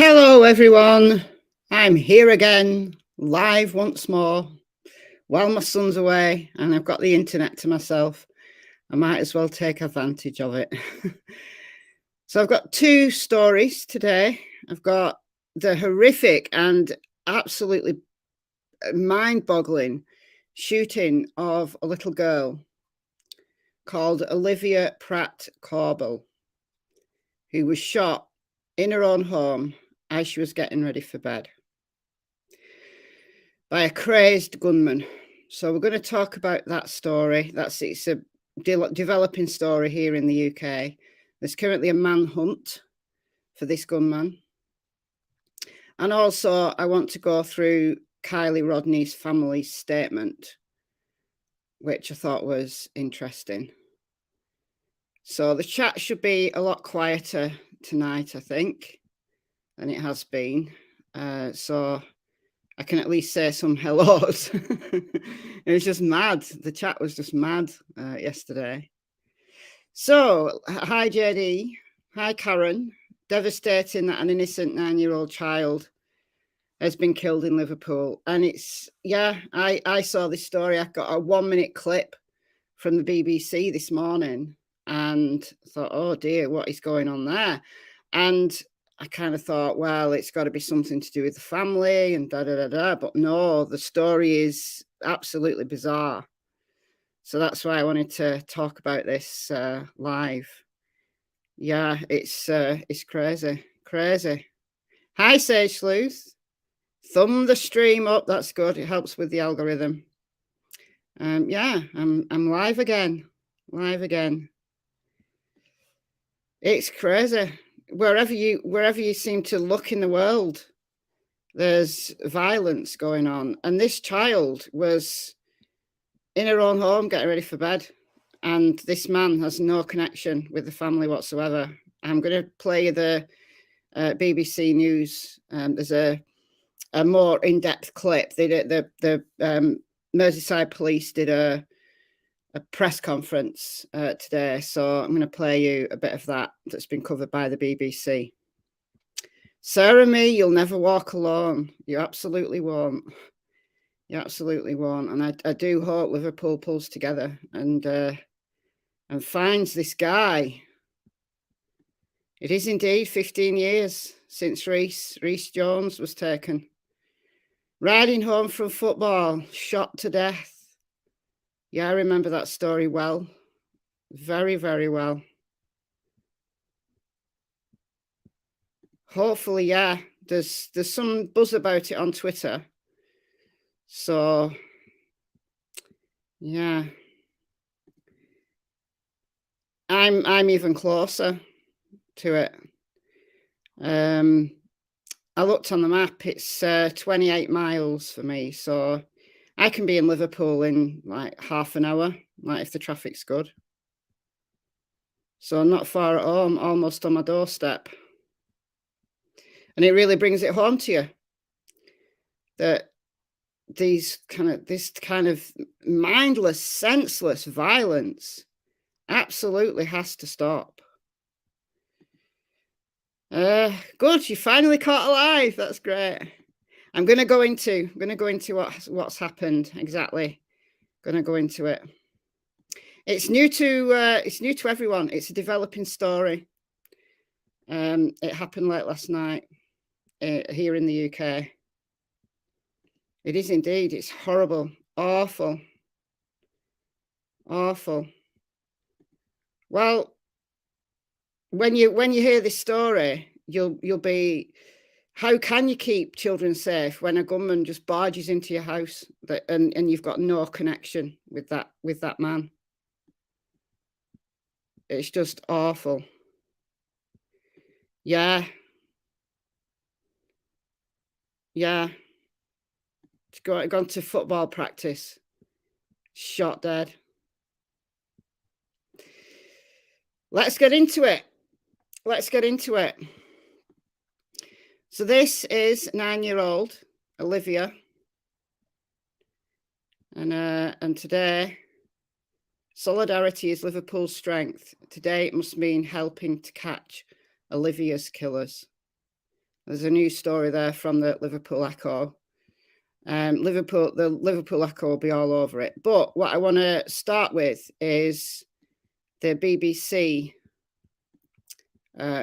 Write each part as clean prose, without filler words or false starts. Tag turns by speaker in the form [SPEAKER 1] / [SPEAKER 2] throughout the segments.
[SPEAKER 1] Hello everyone, I'm here again, live once more, while my son's away and I've got the internet to myself. I might as well take advantage of it. So I've got two stories today. I've got the horrific and absolutely mind-boggling shooting of a little girl called Olivia Pratt-Corbell, who was shot in her own home as she was getting ready for bed by a crazed gunman. So we're going to talk about that story. It's a developing story here in the UK. There's currently a manhunt for this gunman. And also I want to go through Kiely Rodni's family's statement, which I thought was interesting. So the chat should be a lot quieter tonight, I think, than it has been. So I can at least say some hellos. It was just mad. The chat was just mad yesterday. So, hi JD, hi Karen. Devastating that an innocent 9-year-old child has been killed in Liverpool. And it's, yeah, I saw this story. I got a 1-minute clip from the BBC this morning and thought, oh dear, what is going on there? And I kind of thought, well, it's got to be something to do with the family and da-da-da-da. But no, the story is absolutely bizarre. So that's why I wanted to talk about this live. Yeah, it's crazy, crazy. Hi, Sage Sleuth. Thumb the stream up. That's good. It helps with the algorithm. Yeah, I'm live again. Live again. It's crazy. Wherever you seem to look in the world, there's violence going on. And this child was in her own home getting ready for bed. And this man has no connection with the family whatsoever. I'm going to play the BBC News. There's a more in-depth clip. They did the Merseyside Police did a press conference today, so I'm going to play you a bit of that that's been covered by the BBC. Sarah Me, you'll never walk alone. You absolutely won't. You absolutely won't. And I do hope Liverpool pulls together and finds this guy. It is indeed 15 years since Reece Jones was taken. Riding home from football, shot to death. Yeah, I remember that story well. Very, very well. Hopefully, yeah, there's some buzz about it on Twitter. So, yeah. I'm even closer to it. I looked on the map, it's 28 miles for me, so I can be in Liverpool in like half an hour, like if the traffic's good. So not far at home, almost on my doorstep. And it really brings it home to you that this kind of mindless, senseless violence absolutely has to stop. Good, you finally caught alive. That's great. I'm going to go into what's happened exactly. Going to go into it. It's new to everyone. It's a developing story. It happened late last night here in the UK. It is indeed. It's horrible, awful, awful. Well, when you hear this story, you'll be, how can you keep children safe when a gunman just barges into your house and you've got no connection with that man? It's just awful. Yeah. Yeah. Gone to football practice. Shot dead. Let's get into it. So this is 9-year-old Olivia. And today, solidarity is Liverpool's strength. Today it must mean helping to catch Olivia's killers. There's a news story there from the Liverpool Echo. The Liverpool Echo will be all over it. But what I want to start with is the BBC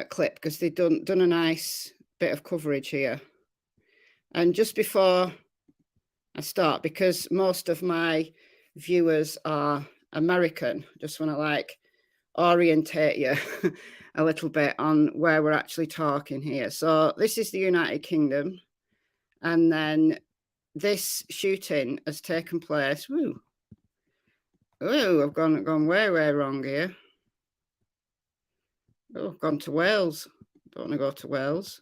[SPEAKER 1] clip, because they've done a nice bit of coverage here. And just before I start, because most of my viewers are American, just want to like orientate you a little bit on where we're actually talking here. So this is the United Kingdom, and then this shooting has taken place. Woo! Oh, I've gone way wrong here. Oh, I've gone to Wales. Don't want to go to Wales.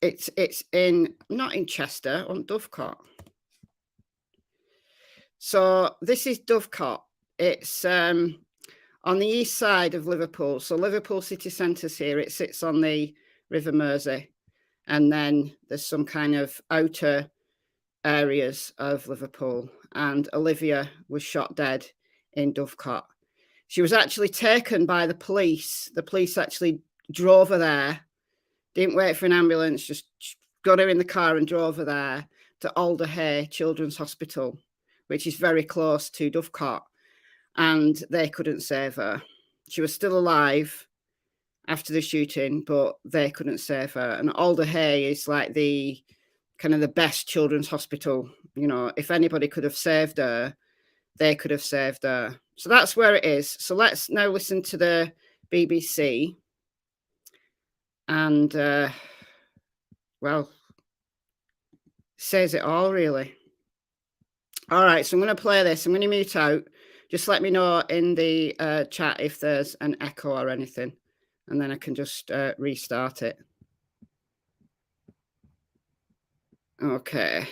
[SPEAKER 1] It's not in Chester, on Dovecot. So this is Dovecot. It's on the east side of Liverpool. So Liverpool city centre's here. It sits on the River Mersey. And then there's some kind of outer areas of Liverpool. And Olivia was shot dead in Dovecot. She was actually taken by the police. The police actually drove her there. Didn't wait for an ambulance, just got her in the car and drove her there to Alder Hey Children's Hospital, which is very close to Dovecot, and they couldn't save her. She was still alive after the shooting, but they couldn't save her. And Alder Hey is like the kind of the best children's hospital. You know, if anybody could have saved her, they could have saved her. So that's where it is. So let's now listen to the BBC. And, well, says it all, really. All right, so I'm going to play this. I'm going to mute out. Just let me know in the chat if there's an echo or anything, and then I can just restart it. Okay.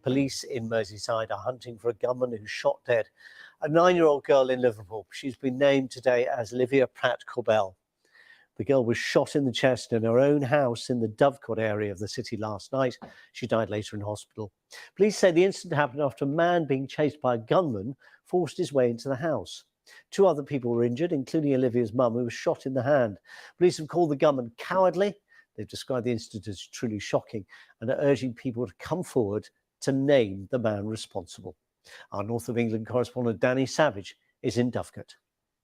[SPEAKER 2] Police in Merseyside are hunting for a gunman who shot dead a 9-year-old girl in Liverpool. She's been named today as Olivia Pratt-Corbell. The girl was shot in the chest in her own house in the Dovecot area of the city last night. She died later in hospital. Police say the incident happened after a man being chased by a gunman forced his way into the house. 2 other people were injured, including Olivia's mum, who was shot in the hand. Police have called the gunman cowardly. They've described the incident as truly shocking and are urging people to come forward to name the man responsible. Our North of England correspondent Danny Savage is in Dovecot.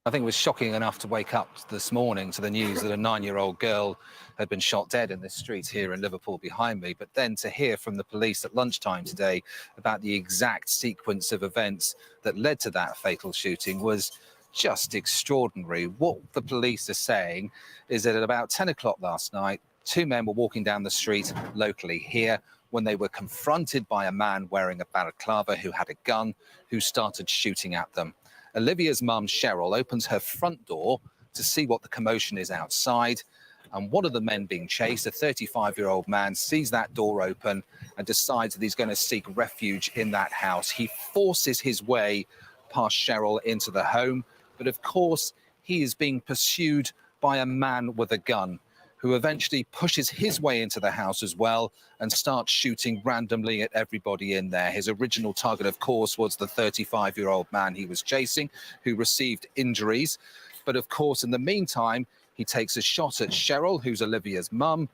[SPEAKER 3] I think it was shocking enough to wake up this morning to the news that a 9-year-old girl had been shot dead in this street here in Liverpool behind me, but then to hear from the police at lunchtime today about the exact sequence of events that led to that fatal shooting was just extraordinary. What the police are saying is that at about 10 o'clock last night, 2 men were walking down the street locally here when they were confronted by a man wearing a balaclava who had a gun, who started shooting at them. Olivia's mum, Cheryl, opens her front door to see what the commotion is outside, and one of the men being chased, a 35-year-old man, sees that door open and decides that he's going to seek refuge in that house. He forces his way past Cheryl into the home, but of course he is being pursued by a man with a gun, who eventually pushes his way into the house as well and starts shooting randomly at everybody in there. His original target, of course, was the 35-year-old man he was chasing, who received injuries. But of course, in the meantime, he takes a shot at Cheryl, who's Olivia's mum,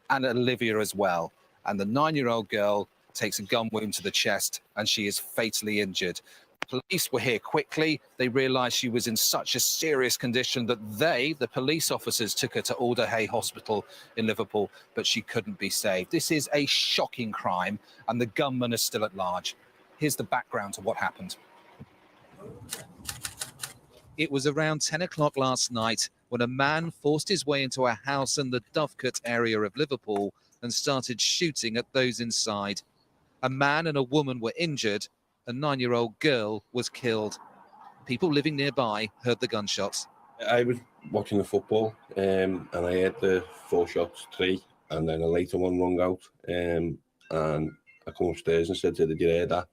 [SPEAKER 3] and Olivia as well. And the 9-year-old girl takes a gun wound to the chest, and she is fatally injured. Police were here quickly. They realised she was in such a serious condition that the police officers, took her to Alder Hey Hospital in Liverpool, but she couldn't be saved. This is a shocking crime, and the gunman is still at large. Here's the background to what happened. It was around 10 o'clock last night when a man forced his way into a house in the Dovecot area of Liverpool and started shooting at those inside. A man and a woman were injured. A 9-year-old girl was killed. People living nearby heard the gunshots.
[SPEAKER 4] I was watching the football and I heard the 4 shots, 3, and then a later one rung out. And I come upstairs and said to her, "Did you hear that?"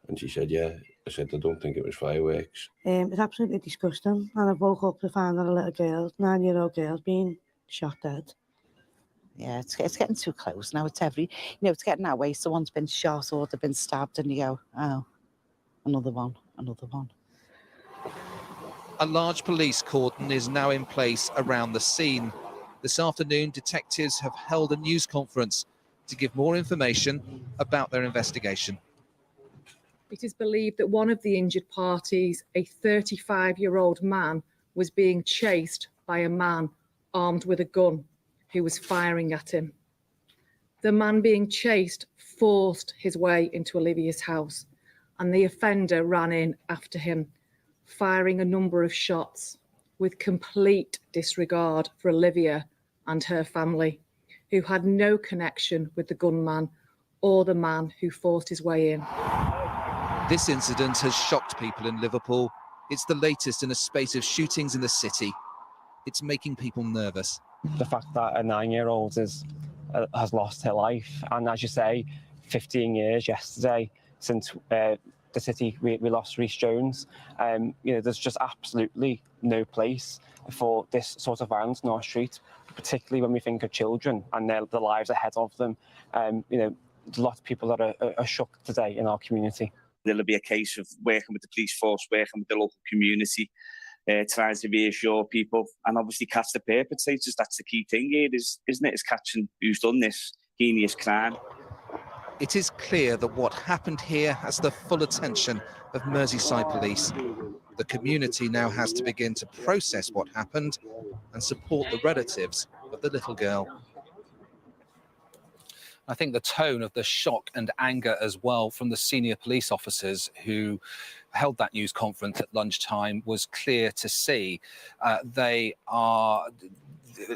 [SPEAKER 4] And she said, "Yeah." I said, "I don't think it was fireworks."
[SPEAKER 5] It's absolutely disgusting. And I woke up to find that a little girl, 9-year-old girl, being shot dead.
[SPEAKER 6] Yeah, it's getting too close now. It's it's getting that way. Someone's been shot or they've been stabbed and you go, oh, another one.
[SPEAKER 3] A large police cordon is now in place around the scene. This afternoon, detectives have held a news conference to give more information about their investigation.
[SPEAKER 7] It is believed that one of the injured parties, a 35-year-old man, was being chased by a man armed with a gun who was firing at him. The man being chased forced his way into Olivia's house, and the offender ran in after him, firing a number of shots with complete disregard for Olivia and her family, who had no connection with the gunman or the man who forced his way in.
[SPEAKER 3] This incident has shocked people in Liverpool. It's the latest in a spate of shootings in the city. It's making people nervous.
[SPEAKER 8] The fact that a 9-year-old has lost her life, and as you say, 15 years yesterday since the city we lost Rhys Jones. There's just absolutely no place for this sort of violence in our street, particularly when we think of children and the lives ahead of them. There's a lot of people that are shocked today in our community.
[SPEAKER 9] There'll be a case of working with the police force, working with the local community, trying to reassure people and obviously catch the perpetrators. That's the key thing here, isn't it? Is catching who's done this heinous crime.
[SPEAKER 3] It is clear that what happened here has the full attention of Merseyside police. The community now has to begin to process what happened and support the relatives of the little girl. I think the tone of the shock and anger as well from the senior police officers who held that news conference at lunchtime was clear to see. They are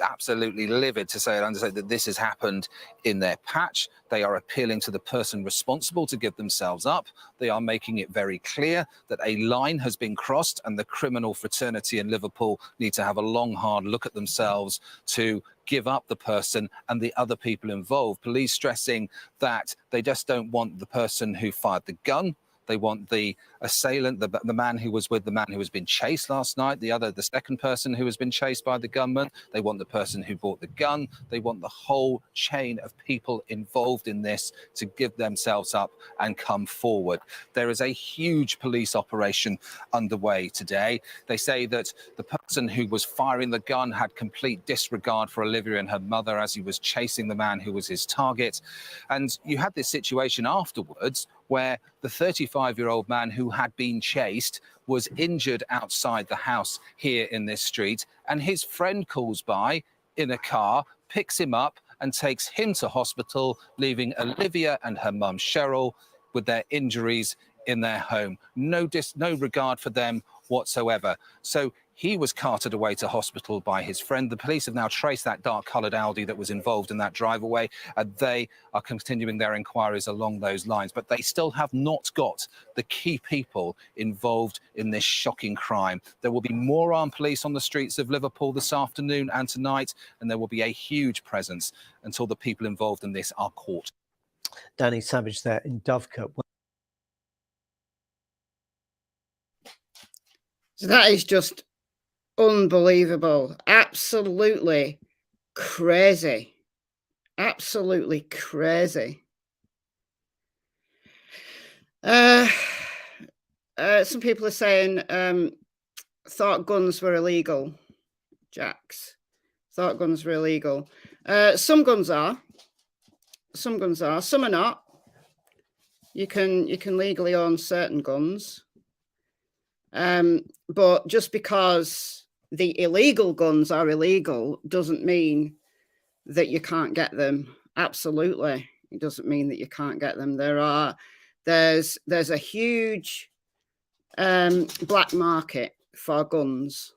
[SPEAKER 3] absolutely livid to say that this has happened in their patch. They are appealing to the person responsible to give themselves up. They are making it very clear that a line has been crossed and the criminal fraternity in Liverpool need to have a long, hard look at themselves to give up the person and the other people involved. Police stressing that they just don't want the person who fired the gun. They want the assailant, the man who was with the man who has been chased last night, the second person who has been chased by the gunman. They want the person who bought the gun. They want the whole chain of people involved in this to give themselves up and come forward. There is a huge police operation underway today. They say that the person who was firing the gun had complete disregard for Olivia and her mother as he was chasing the man who was his target. And you had this situation afterwards where the 35-year-old man who had been chased was injured outside the house here in this street, and his friend calls by in a car, picks him up and takes him to hospital, leaving Olivia and her mum Cheryl with their injuries in their home. No regard for them whatsoever. So he was carted away to hospital by his friend. The police have now traced that dark-coloured Audi that was involved in that drive-away, and they are continuing their inquiries along those lines. But they still have not got the key people involved in this shocking crime. There will be more armed police on the streets of Liverpool this afternoon and tonight, and there will be a huge presence until the people involved in this are caught.
[SPEAKER 2] Danny Savage there in Dovecote.
[SPEAKER 1] So that is just unbelievable. Absolutely crazy. Absolutely crazy. Some people are saying thought guns were illegal. Jax. Thought guns were illegal. Some guns are. Some guns are. Some are not. You can legally own certain guns. But just because the illegal guns are illegal doesn't mean that you can't get them. Absolutely. It doesn't mean that you can't get them. There's a huge black market for guns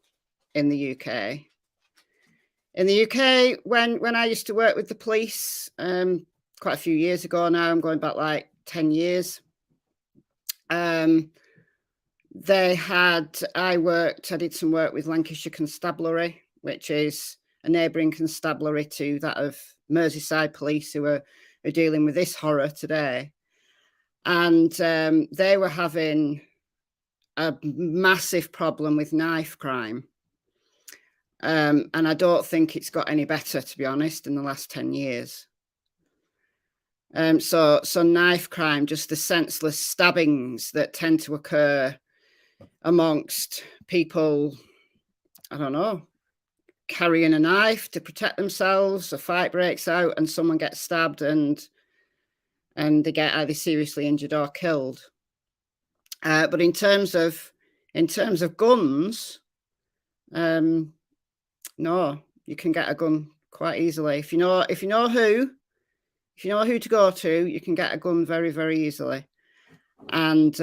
[SPEAKER 1] in the UK. In the UK, when I used to work with the police, quite a few years ago now, I'm going back like 10 years, I did some work with Lancashire Constabulary, which is a neighbouring constabulary to that of Merseyside Police, who are dealing with this horror today. And they were having a massive problem with knife crime. And I don't think it's got any better, to be honest, in the last 10 years. So knife crime, just the senseless stabbings that tend to occur amongst people, I don't know, carrying a knife to protect themselves. A fight breaks out and someone gets stabbed and they get either seriously injured or killed. But in terms of guns, no, you can get a gun quite easily. If you know who to go to, you can get a gun very, very easily. And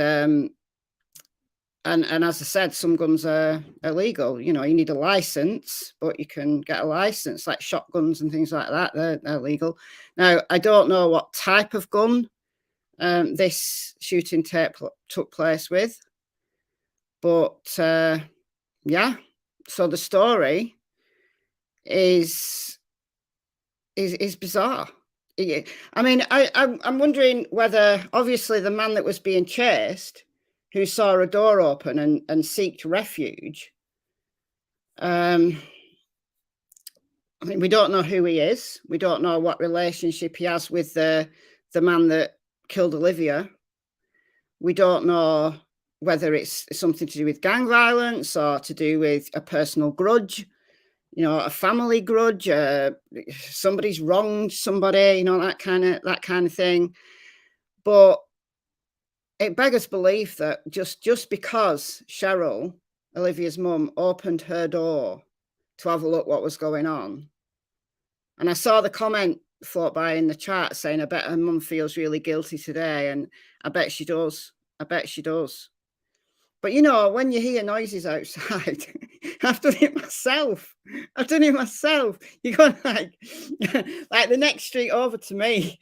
[SPEAKER 1] as I said, some guns are illegal. You know, you need a license, but you can get a license, like shotguns and things like that. They're legal. Now, I don't know what type of gun this shooting took place with, but yeah. So the story is bizarre. I mean, I'm wondering whether, obviously, the man that was being chased, who saw a door open and sought refuge. I mean, we don't know who he is. We don't know what relationship he has with the man that killed Olivia. We don't know whether it's something to do with gang violence or to do with a personal grudge, you know, a family grudge. Somebody's wronged somebody, you know, that kind of thing. But it beggars belief that just because Cheryl, Olivia's mum, opened her door to have a look what was going on. And I saw the comment float by in the chat saying, I bet her mum feels really guilty today. And I bet she does. I bet she does. But, you know, when you hear noises outside, I've done it myself. You go like the next street over to me.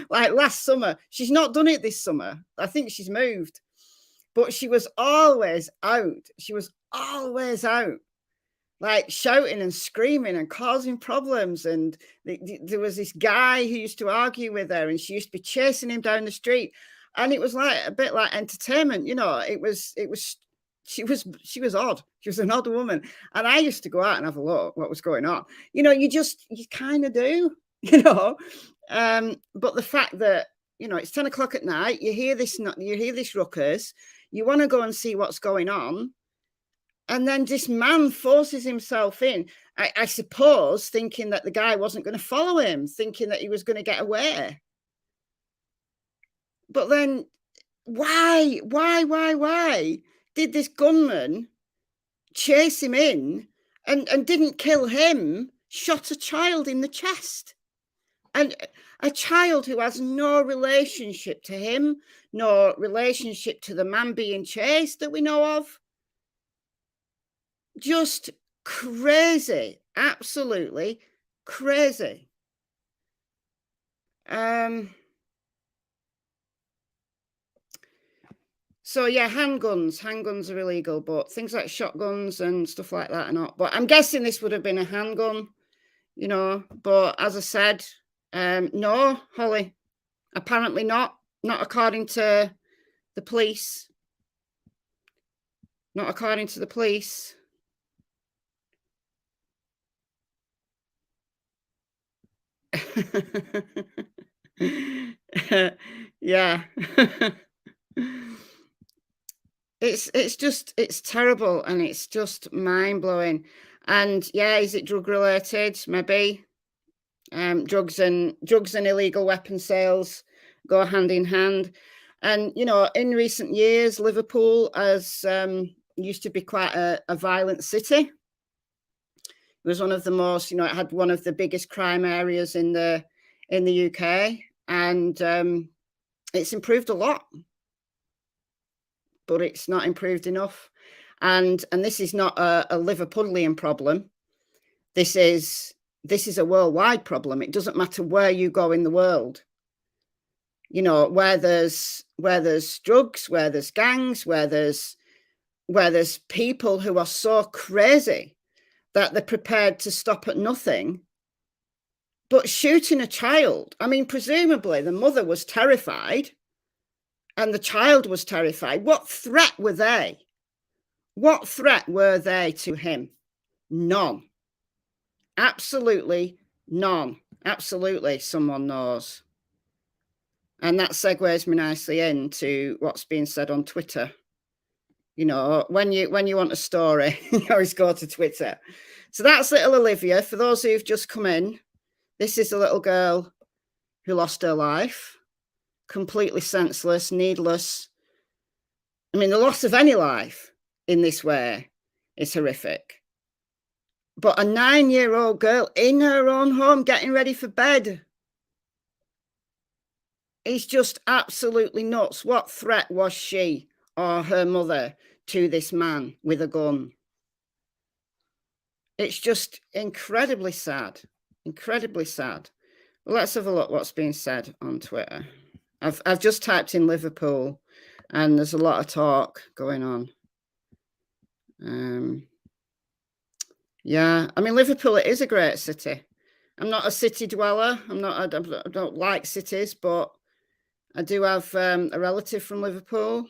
[SPEAKER 1] Like last summer, she's not done it this summer. I think she's moved, but she was always out. Like shouting and screaming and causing problems. And there was this guy who used to argue with her, and she used to be chasing him down the street. And it was like a bit like entertainment, you know. She was odd. She was an odd woman. And I used to go out and have a look what was going on. You know, you kind of do, you know. But the fact that, you know, it's 10 o'clock at night, you hear this ruckus, you want to go and see what's going on. And then this man forces himself in, I suppose, thinking that the guy wasn't going to follow him, thinking that he was going to get away. But then why did this gunman chase him in and didn't kill him, shot a child in the chest? And a child who has no relationship to him, no relationship to the man being chased that we know of. Just crazy, absolutely crazy. So yeah, handguns are illegal, but things like shotguns and stuff like that are not. But I'm guessing this would have been a handgun, you know. But as I said, no, Holly, apparently not according to the police. Not according to the police. Yeah. It's terrible, and it's just mind-blowing. And yeah, is it drug related? Maybe. Drugs and illegal weapon sales go hand in hand. And you know, in recent years, Liverpool has used to be quite a violent city. It was one of the most, you know, it had one of the biggest crime areas in the UK, and it's improved a lot, but it's not improved enough. And this is not a Liverpudlian problem. This is a worldwide problem. It doesn't matter where you go in the world. You know, where there's drugs, where there's gangs, where there's people who are so crazy that they're prepared to stop at nothing. But shooting a child, I mean, presumably the mother was terrified and the child was terrified. What threat were they? What threat were they to him? None. Absolutely none. Absolutely, someone knows. And that segues me nicely into what's being said on Twitter. You know, when you want a story, you always go to Twitter. So that's little Olivia. For those who've just come in, this is a little girl who lost her life. Completely senseless, needless. I mean, the loss of any life in this way is horrific. But a 9-year-old girl in her own home getting ready for bed is just absolutely nuts. What threat was she or her mother to this man with a gun? It's just incredibly sad. Incredibly sad. Well, let's have a look what's being said on Twitter. I've just typed in Liverpool, and there's a lot of talk going on. Yeah, I mean, Liverpool, it is a great city. I'm not a city dweller. I don't like cities, but I do have a relative from Liverpool.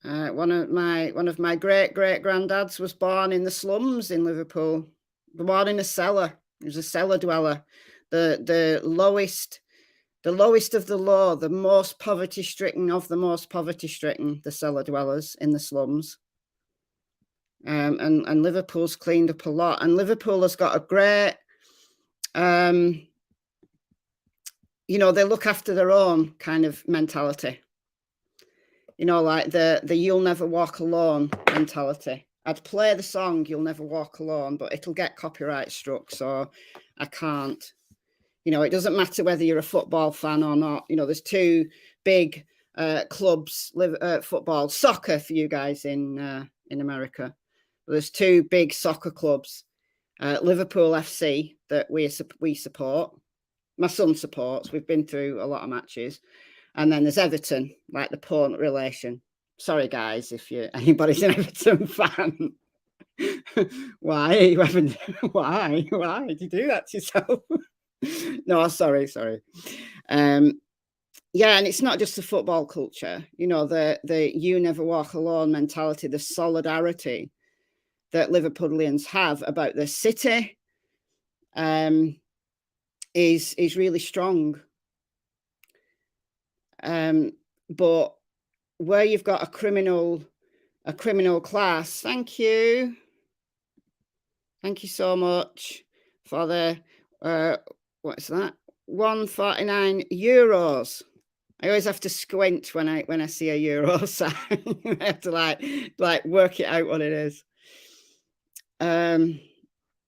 [SPEAKER 1] One of my great granddads was born in the slums in Liverpool. Born in a cellar. He was a cellar dweller. The lowest of the low, the most poverty stricken of the most poverty stricken, the cellar dwellers in the slums. And Liverpool's cleaned up a lot. And Liverpool has got a great, you know, they look after their own kind of mentality. You know, like the you'll never walk alone mentality. I'd play the song You'll Never Walk Alone, but it'll get copyright struck, so I can't. You know, it doesn't matter whether you're a football fan or not. You know, there's two big clubs, football, soccer for you guys in America. There's two big soccer clubs, Liverpool FC, that we support. My son supports. We've been through a lot of matches. And then there's Everton, like the pawn relation. Sorry, guys, if anybody's an Everton fan. Why? Why did you do that to yourself? No, sorry. Yeah, and it's not just the football culture. You know, the you never walk alone mentality, the solidarity that Liverpoolians have about their city is really strong. But where you've got a criminal class, thank you so much for the what's that? €149. I always have to squint when I see a euro sign. I have to like work it out what it is.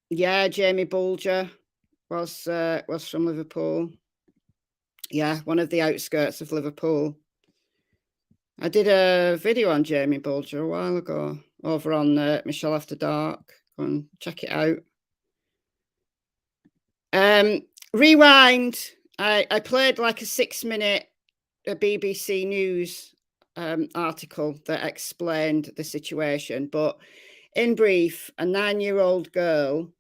[SPEAKER 1] Yeah, Jamie Bulger was from Liverpool. Yeah, one of the outskirts of Liverpool. I did a video on Jamie Bulger a while ago over on MichelleAfterDark. Go and check it out. Rewind. I played like a 6-minute BBC News article that explained the situation. But in brief, a 9-year-old girl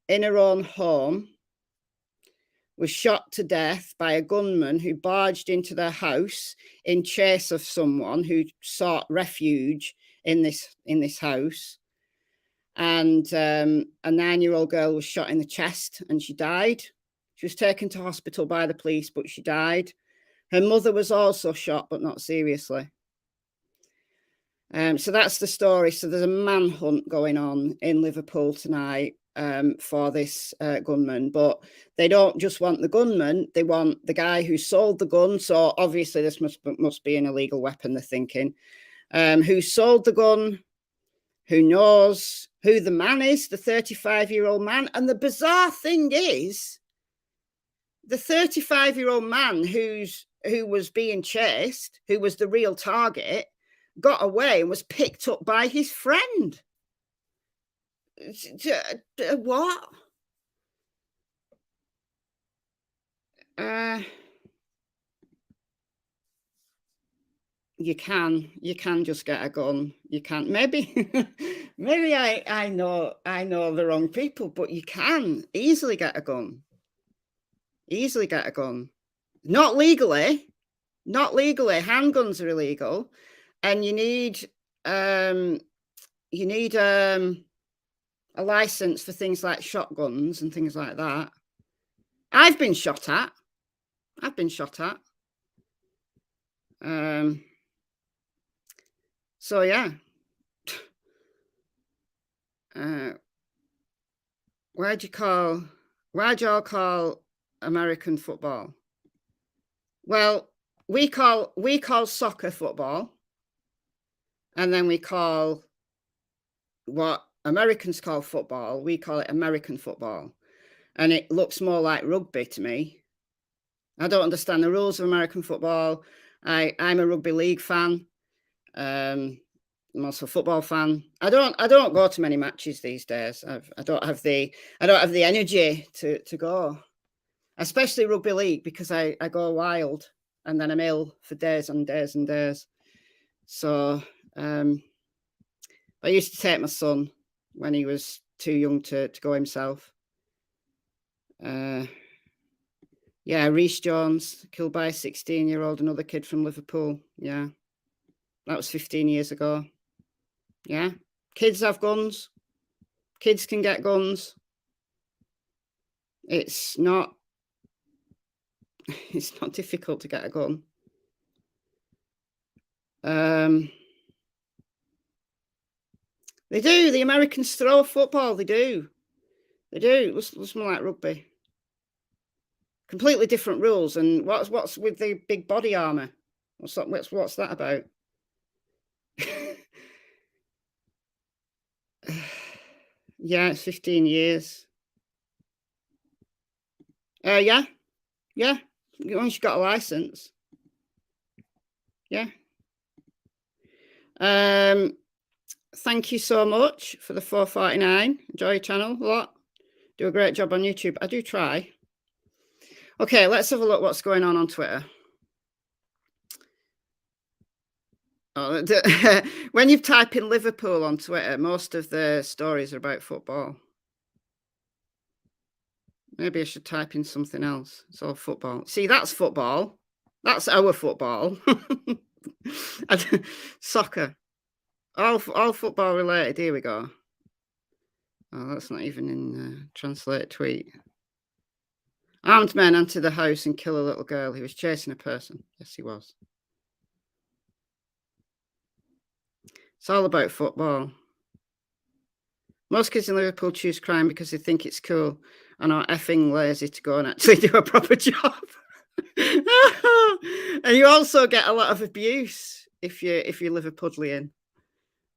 [SPEAKER 1] in her own home was shot to death by a gunman who barged into their house in chase of someone who sought refuge in this house. And a 9-year-old girl was shot in the chest and she died. She was taken to hospital by the police, but she died. Her mother was also shot, but not seriously. So that's the story. So there's a manhunt going on in Liverpool tonight for this gunman, but they don't just want the gunman, they want the guy who sold the gun. So obviously this must be an illegal weapon, they're thinking. Who sold the gun, who knows who the man is, the 35-year-old man. And the bizarre thing is, the 35-year-old man who was being chased, who was the real target, got away and was picked up by his friend. What? You can just get a gun. You can't. Maybe I know the wrong people, but you can easily get a gun. Not legally. Handguns are illegal, and you need a license for things like shotguns and things like that. I've been shot at. So yeah. Why'd you all call American football? Well, we call soccer football, and then we call what Americans call football, we call it American football. And it looks more like rugby to me. I don't understand the rules of American football. I'm a rugby league fan. I'm also a football fan. I don't go to many matches these days. I don't have the energy to go, especially rugby league, because I go wild and then I'm ill for days and days and days. So I used to take my son when he was too young to go himself. Yeah, Reece Jones killed by a 16-year-old, another kid from Liverpool. Yeah, that was 15 years ago. Yeah, kids have guns. Kids can get guns. It's not difficult to get a gun. They do. The Americans throw a football. They do. They do. It looks more like rugby. Completely different rules. And what's with the big body armor? What's that about? Yeah, it's 15 years. Yeah. Once you've got a license. Yeah. Thank you so much for the 4.49. Enjoy your channel a lot. Do a great job on YouTube. I do try. Okay, let's have a look what's going on Twitter. Oh, when you type in Liverpool on Twitter, most of the stories are about football. Maybe I should type in something else. It's all football. See, that's football. That's our football. Soccer. All football related. Here we go. Oh, that's not even in the translate tweet. Armed men enter the house and kill a little girl. He was chasing a person. Yes, he was. It's all about football. Most kids in Liverpool choose crime because they think it's cool and are effing lazy to go and actually do a proper job. And you also get a lot of abuse if you're Liverpudlian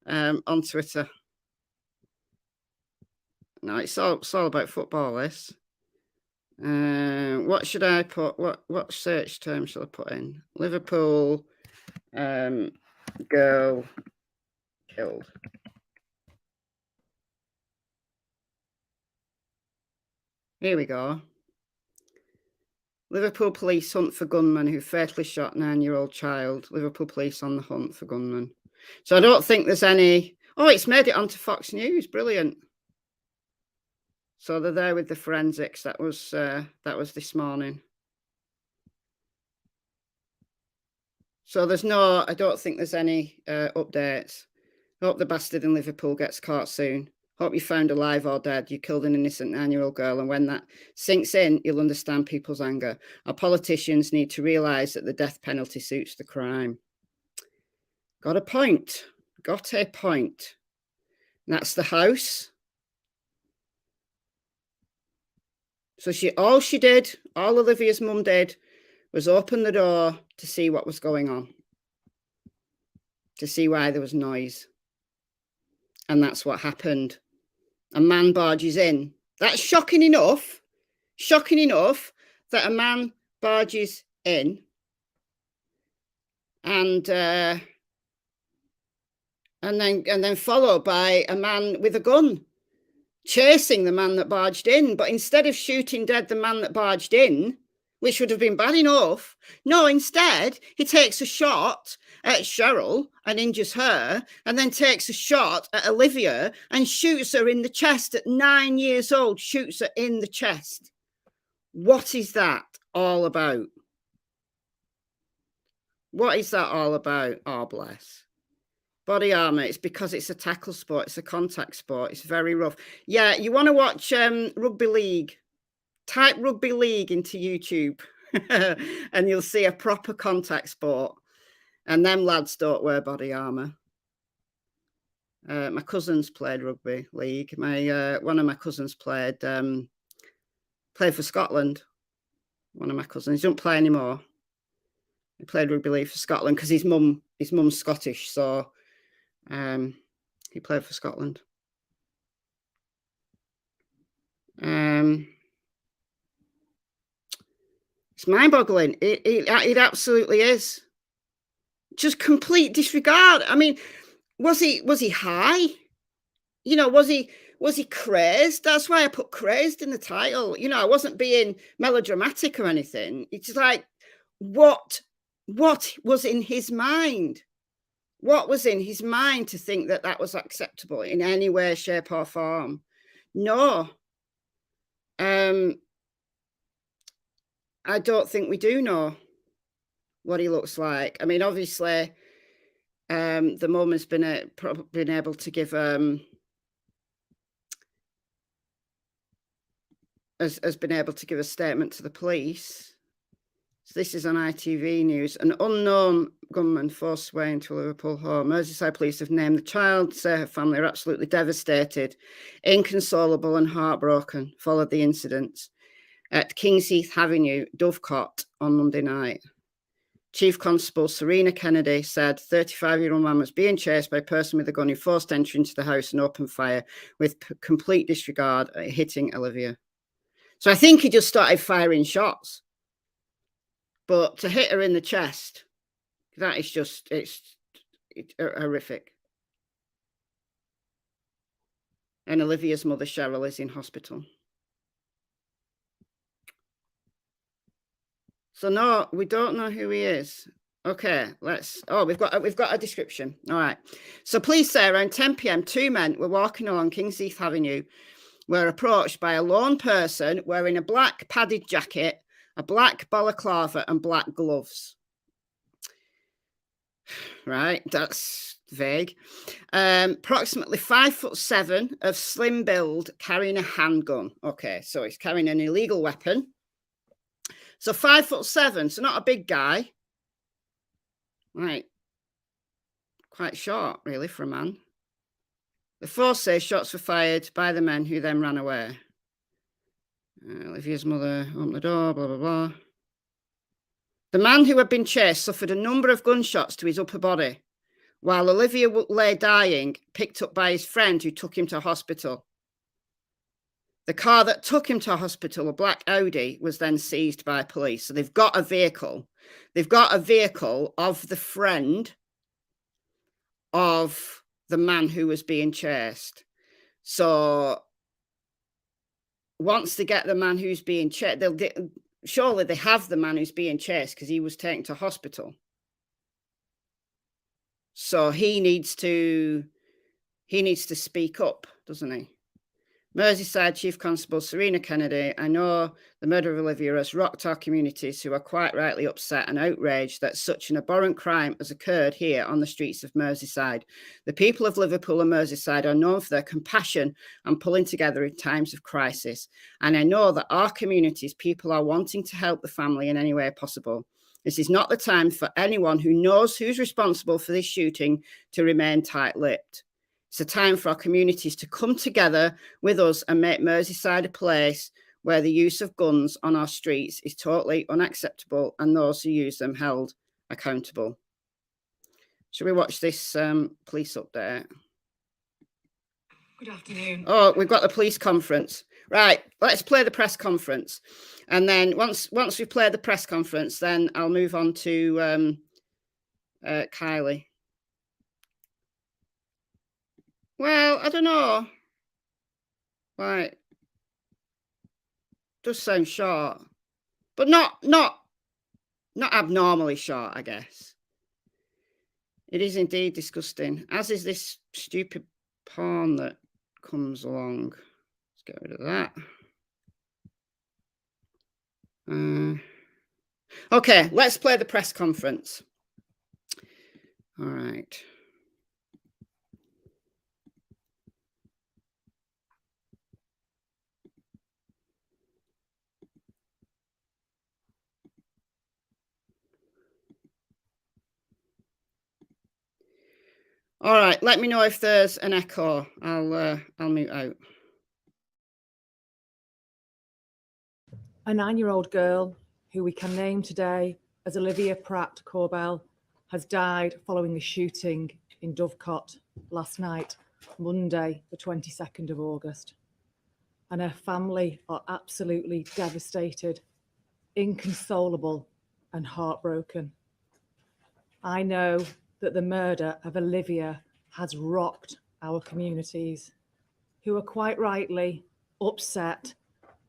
[SPEAKER 1] on Twitter. No, it's all about football, this. What should I put? What search term shall I put in? Liverpool girl killed. Here we go. Liverpool police hunt for gunman who fatally shot 9-year-old child. Liverpool police on the hunt for gunman. So I don't think there's any. Oh, it's made it onto Fox News. Brilliant. So they're there with the forensics. That was this morning. So there's no. I don't think there's any updates. Hope the bastard in Liverpool gets caught soon. Hope you found alive or dead. You killed an innocent 9-year-old girl, and when that sinks in, you'll understand people's anger. Our politicians need to realise that the death penalty suits the crime. Got a point. Got a point. And that's the house. So all Olivia's mum did was open the door to see what was going on, to see why there was noise. And that's what happened. A man barges in. That's shocking enough that a man barges in and then followed by a man with a gun chasing the man that barged in. But instead of shooting dead the man that barged in, which would have been bad enough, no, instead he takes a shot at Cheryl and injures her, and then takes a shot at Olivia and shoots her in the chest at 9 years old, shoots her in the chest. What is that all about? What is that all about? Oh, bless. Body armor, it's because it's a tackle sport, it's a contact sport, it's very rough. Yeah, you want to watch rugby league. Type rugby league into YouTube and you'll see a proper contact sport. And them lads don't wear body armor. My cousins played rugby league. One of my cousins played for Scotland. One of my cousins, he doesn't play anymore. He played rugby league for Scotland because his mum's Scottish, so he played for Scotland. It's mind-boggling. It absolutely is. Just complete disregard. I mean, was he high? You know, was he crazed? That's why I put crazed in the title. You know, I wasn't being melodramatic or anything. It's like, what was in his mind? What was in his mind to think that that was acceptable in any way, shape, or form? No. I don't think we do know what he looks like. I mean, obviously, the mum has been able to give has been able to give a statement to the police. So this is on ITV News. An unknown gunman forced his way into a Liverpool home. Merseyside police have named the child, say her family are absolutely devastated, inconsolable and heartbroken following the incident at Kingsheath Avenue, Dovecot, on Monday night. Chief Constable Serena Kennedy said 35-year-old man was being chased by a person with a gun who forced entry into the house and opened fire with complete disregard, hitting Olivia. So I think he just started firing shots. But to hit her in the chest, that is just, it's horrific. And Olivia's mother, Cheryl, is in hospital. So no, we don't know who he is. Okay, we've got a description. All right. So police say around 10 p.m, two men were walking along Kingsheath Avenue, were approached by a lone person wearing a black padded jacket, a black balaclava and black gloves. Right, that's vague. Approximately 5'7" of slim build, carrying a handgun. Okay, so he's carrying an illegal weapon. So 5'7", so not a big guy. Right. Quite short, really, for a man. The force says shots were fired by the men who then ran away. Olivia's mother opened the door, blah, blah, blah. The man who had been chased suffered a number of gunshots to his upper body, while Olivia lay dying, picked up by his friend who took him to hospital. The car that took him to hospital, a black Audi, was then seized by police. So they've got a vehicle. They've got a vehicle of the friend of the man who was being chased. So once they get the man who's being chased, surely they have the man who's being chased because he was taken to hospital. So he needs to speak up, doesn't he? Merseyside Chief Constable Serena Kennedy, I know the murder of Olivia has rocked our communities who are quite rightly upset and outraged that such an abhorrent crime has occurred here on the streets of Merseyside. The people of Liverpool and Merseyside are known for their compassion and pulling together in times of crisis. And I know that our communities, people are wanting to help the family in any way possible. This is not the time for anyone who knows who's responsible for this shooting to remain tight-lipped. It's a time for our communities to come together with us and make Merseyside a place where the use of guns on our streets is totally unacceptable and those who use them held accountable. Shall we watch this police update?
[SPEAKER 7] Good afternoon.
[SPEAKER 1] Oh, we've got the police conference. Right, let's play the press conference. And then once we play the press conference, then I'll move on to Kylie. Well, I don't know. Right. Does sound short. But not abnormally short, I guess. It is indeed disgusting. As is this stupid porn that comes along. Let's get rid of that. Okay, let's play the press conference. All right. All right, let me know if there's an echo. I'll mute out.
[SPEAKER 7] A 9-year-old girl, who we can name today as Olivia Pratt Corbell, has died following a shooting in Dovecot last night, Monday, the 22nd of August. And her family are absolutely devastated, inconsolable, and heartbroken. I know that the murder of Olivia has rocked our communities, who are quite rightly upset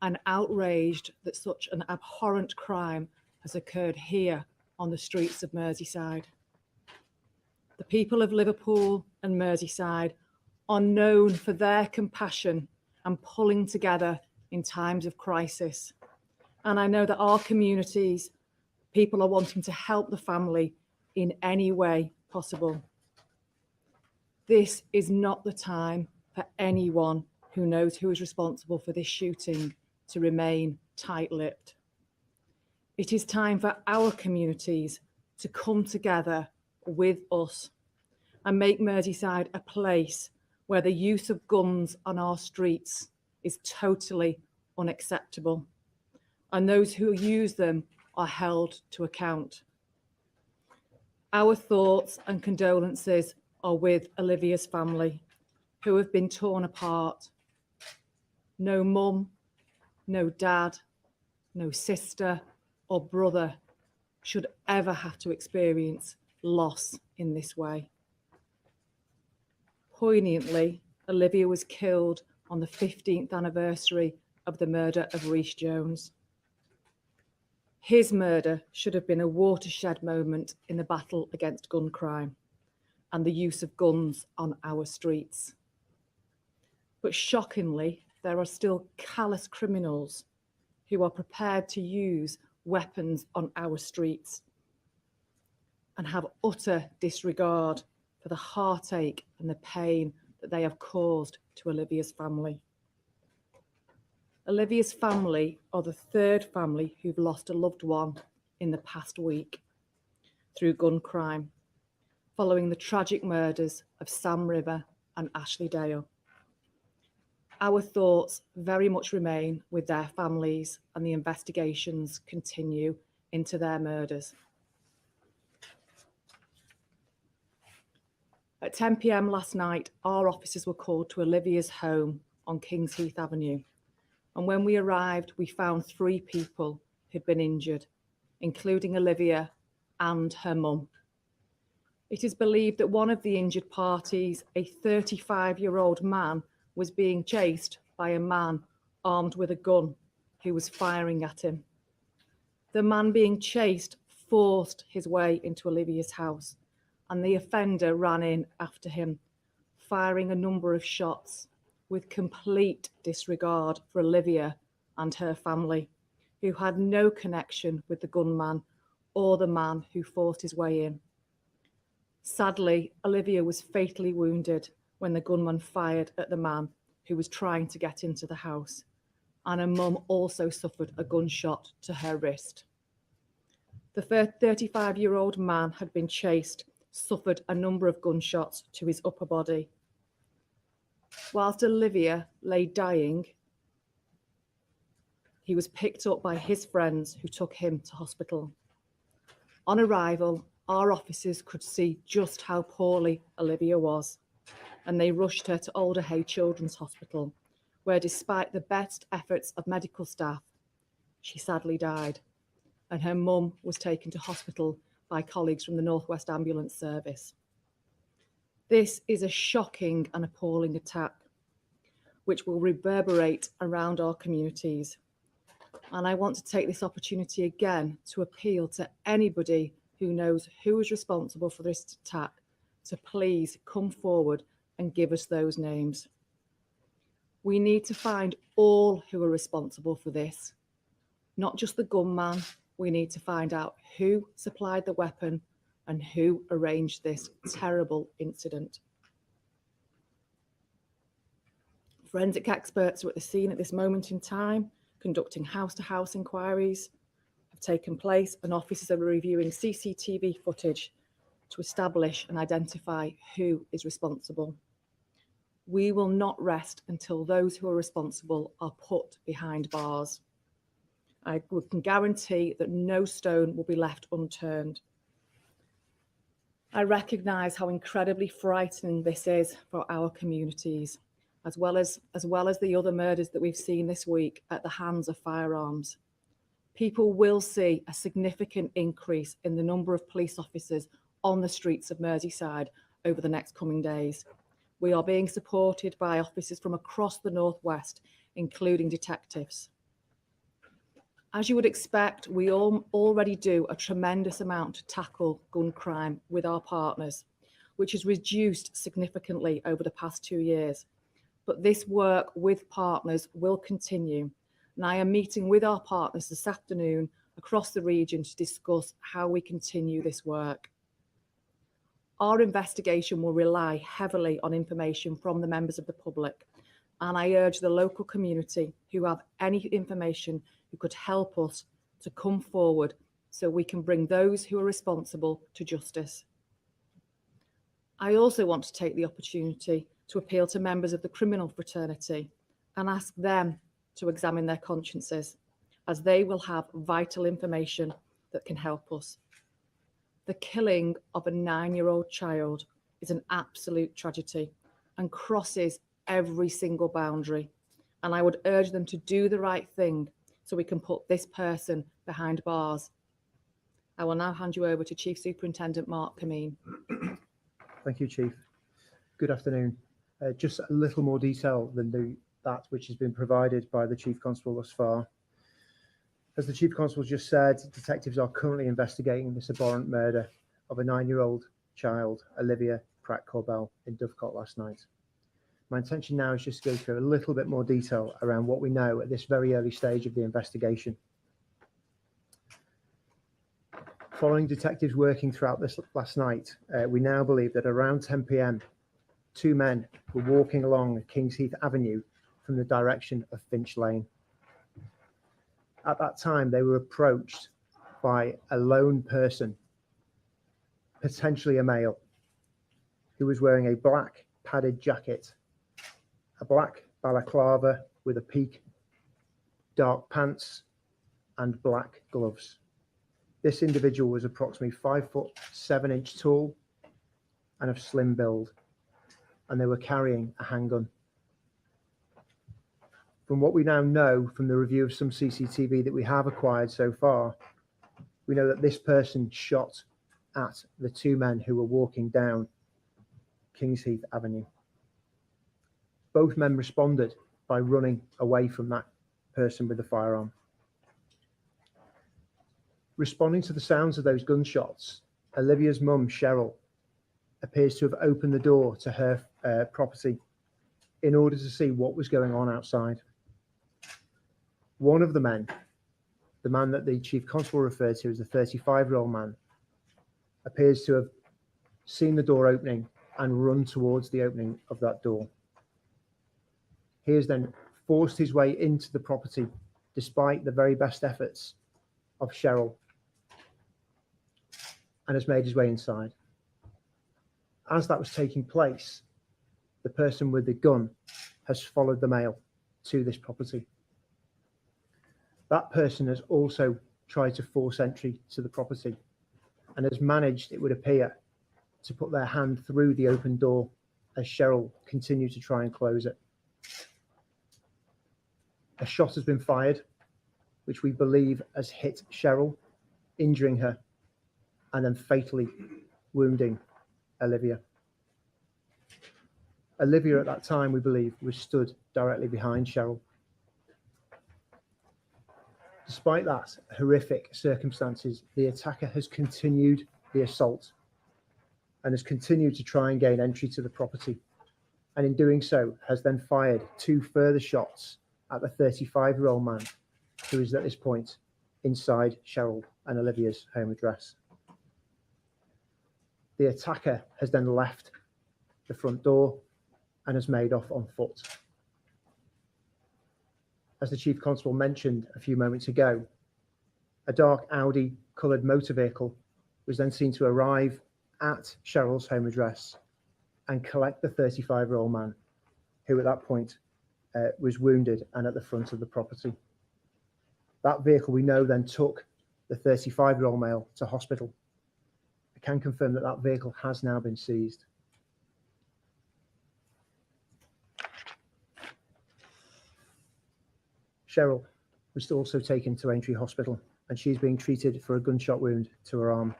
[SPEAKER 7] and outraged that such an abhorrent crime has occurred here on the streets of Merseyside. The people of Liverpool and Merseyside are known for their compassion and pulling together in times of crisis. And I know that our communities, people are wanting to help the family in any way possible. This is not the time for anyone who knows who is responsible for this shooting to remain tight-lipped. It is time for our communities to come together with us and make Merseyside a place where the use of guns on our streets is totally unacceptable, and those who use them are held to account. Our thoughts and condolences are with Olivia's family, who have been torn apart. No mum, no dad, no sister or brother should ever have to experience loss in this way. Poignantly, Olivia was killed on the 15th anniversary of the murder of Rhys Jones. His murder should have been a watershed moment in the battle against gun crime and the use of guns on our streets. But shockingly, there are still callous criminals who are prepared to use weapons on our streets and have utter disregard for the heartache and the pain that they have caused to Olivia's family. Olivia's family are the third family who've lost a loved one in the past week through gun crime, following the tragic murders of Sam River and Ashley Dale. Our thoughts very much remain with their families, and the investigations continue into their murders. At 10 p.m. last night, our officers were called to Olivia's home on Kings Heath Avenue. And when we arrived, we found 3 people who'd been injured, including Olivia and her mum. It is believed that one of the injured parties, a 35-year-old man, was being chased by a man armed with a gun who was firing at him. The man being chased forced his way into Olivia's house, and the offender ran in after him, firing a number of shots with complete disregard for Olivia and her family, who had no connection with the gunman or the man who forced his way in. Sadly, Olivia was fatally wounded when the gunman fired at the man who was trying to get into the house, and her mum also suffered a gunshot to her wrist. The 35-year-old man had been chased, suffered a number of gunshots to his upper body. Whilst Olivia lay dying, he was picked up by his friends who took him to hospital. On arrival, our officers could see just how poorly Olivia was, and they rushed her to Alderhay Children's Hospital, where despite the best efforts of medical staff, she sadly died, and her mum was taken to hospital by colleagues from the North West Ambulance Service. This is a shocking and appalling attack, which will reverberate around our communities. And I want to take this opportunity again to appeal to anybody who knows who is responsible for this attack to please come forward and give us those names. We need to find all who are responsible for this, not just the gunman. We need to find out who supplied the weapon and who arranged this terrible incident. Forensic experts are at the scene at this moment in time, conducting house-to-house inquiries have taken place, and officers are reviewing CCTV footage to establish and identify who is responsible. We will not rest until those who are responsible are put behind bars. I can guarantee that no stone will be left unturned. I recognise how incredibly frightening this is for our communities, as well as the other murders that we've seen this week at the hands of firearms. People will see a significant increase in the number of police officers on the streets of Merseyside over the next coming days. We are being supported by officers from across the Northwest, including detectives. As you would expect, we already do a tremendous amount to tackle gun crime with our partners, which has reduced significantly over the past 2 years. But this work with partners will continue, and I am meeting with our partners this afternoon across the region to discuss how we continue this work. Our investigation will rely heavily on information from the members of the public, and I urge the local community who have any information who could help us to come forward so we can bring those who are responsible to justice. I also want to take the opportunity to appeal to members of the criminal fraternity and ask them to examine their consciences, as they will have vital information that can help us. The killing of a 9-year-old child is an absolute tragedy and crosses every single boundary, and I would urge them to do the right thing so we can put this person behind bars. I will now hand you over to Chief Superintendent Mark Kameen.
[SPEAKER 10] Thank you, Chief. Good afternoon. Just a little more detail than that which has been provided by the Chief Constable thus far. As the Chief Constable just said, detectives are currently investigating this abhorrent murder of a 9-year-old child, Olivia Pratt-Corbell, in Dovecot last night. My intention now is just to go through a little bit more detail around what we know at this very early stage of the investigation. Following detectives working throughout this last night, we now believe that around 10 p.m, 2 men were walking along Kingsheath Avenue from the direction of Finch Lane. At that time, they were approached by a lone person, potentially a male, who was wearing a black padded jacket, a black balaclava with a peak, dark pants, and black gloves. This individual was approximately 5'7" tall and of slim build, and they were carrying a handgun. From what we now know from the review of some CCTV that we have acquired so far, we know that this person shot at the 2 men who were walking down Kingsheath Avenue. Both men responded by running away from that person with the firearm. Responding to the sounds of those gunshots, Olivia's mum, Cheryl, appears to have opened the door to her property in order to see what was going on outside. One of the men, the man that the Chief Constable referred to as the 35-year-old man, appears to have seen the door opening and run towards the opening of that door. He has then forced his way into the property despite the very best efforts of Cheryl and has made his way inside. As that was taking place, the person with the gun has followed the male to this property. That person has also tried to force entry to the property and has managed, it would appear, to put their hand through the open door as Cheryl continued to try and close it. A shot has been fired, which we believe has hit Cheryl, injuring her, and then fatally wounding Olivia. Olivia at that time, we believe, was stood directly behind Cheryl. Despite that horrific circumstances, the attacker has continued the assault and has continued to try and gain entry to the property, and in doing so has then fired 2 further shots at the 35-year-old man who is at this point inside Cheryl and Olivia's home address. The attacker has then left the front door and has made off on foot. As the Chief Constable mentioned a few moments ago, a dark Audi coloured motor vehicle was then seen to arrive at Cheryl's home address and collect the 35-year-old man who at that point was wounded and at the front of the property. That vehicle, we know, then took the 35-year-old male to hospital. I can confirm that that vehicle has now been seized. Cheryl was also taken to Aintree Hospital and she's being treated for a gunshot wound to her arm.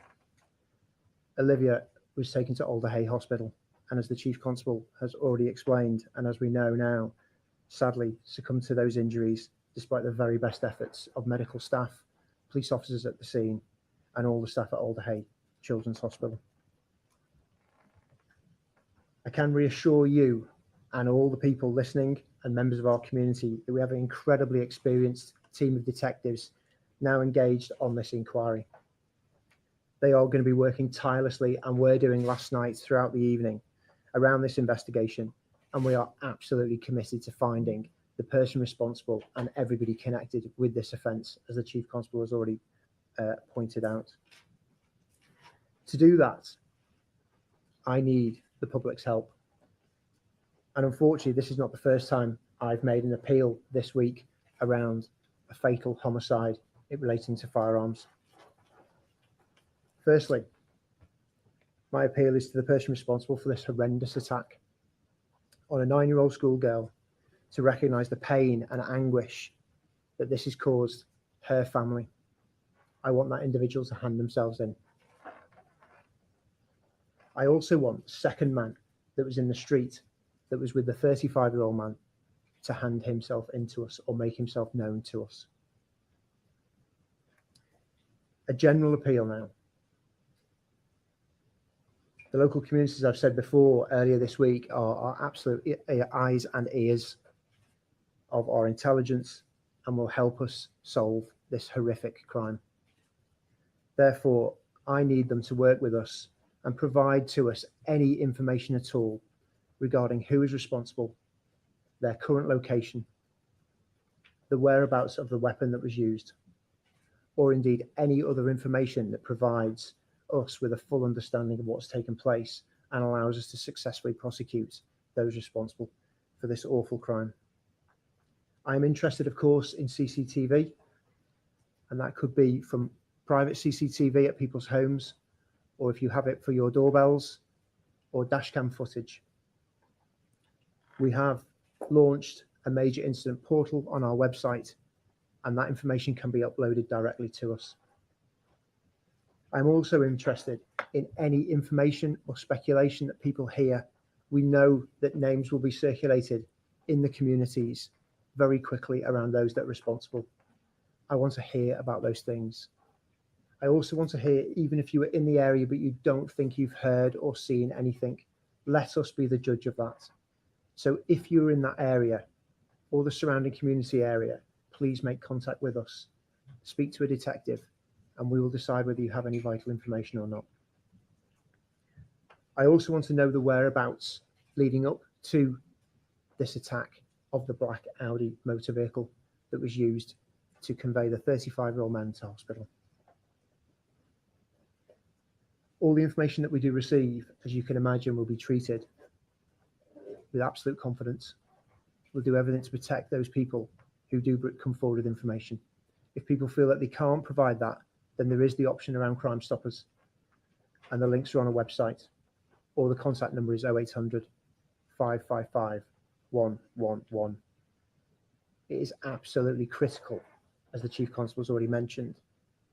[SPEAKER 10] Olivia was taken to Alder Hey Hospital and, as the Chief Constable has already explained, and as we know now, sadly succumbed to those injuries despite the very best efforts of medical staff, police officers at the scene, and all the staff at Alder Hey Children's Hospital. I can reassure you and all the people listening and members of our community that we have an incredibly experienced team of detectives now engaged on this inquiry. They are going to be working tirelessly, and were doing last night throughout the evening, around this investigation, and we are absolutely committed to finding the person responsible and everybody connected with this offence, as the Chief Constable has already pointed out. To do that, I need the public's help. And unfortunately, this is not the first time I've made an appeal this week around a fatal homicide relating to firearms. Firstly, my appeal is to the person responsible for this horrendous attack on a 9-year-old schoolgirl to recognise the pain and anguish that this has caused her family. I want that individual to hand themselves in. I also want the second man that was in the street, that was with the 35-year-old man, to hand himself into us or make himself known to us. A general appeal now. The local communities, I've said before earlier this week, are our absolute eyes and ears of our intelligence and will help us solve this horrific crime. Therefore, I need them to work with us and provide to us any information at all regarding who is responsible, their current location, the whereabouts of the weapon that was used, or indeed any other information that provides us with a full understanding of what's taken place and allows us to successfully prosecute those responsible for this awful crime. I am interested, of course, in CCTV, and that could be from private CCTV at people's homes, or if you have it for your doorbells, or dashcam footage. We have launched a major incident portal on our website, and that information can be uploaded directly to us. I'm also interested in any information or speculation that people hear. We know that names will be circulated in the communities very quickly around those that are responsible. I want to hear about those things. I also want to hear, even if you were in the area but you don't think you've heard or seen anything, let us be the judge of that. So if you're in that area or the surrounding community area, please make contact with us. Speak to a detective, and we will decide whether you have any vital information or not. I also want to know the whereabouts leading up to this attack of the black Audi motor vehicle that was used to convey the 35-year-old man to hospital. All the information that we do receive, as you can imagine, will be treated with absolute confidence. We'll do everything to protect those people who do come forward with information. If people feel that they can't provide that, then there is the option around Crime Stoppers, and the links are on our website, or the contact number is 0800 555 111. It is absolutely critical, as the Chief Constable has already mentioned,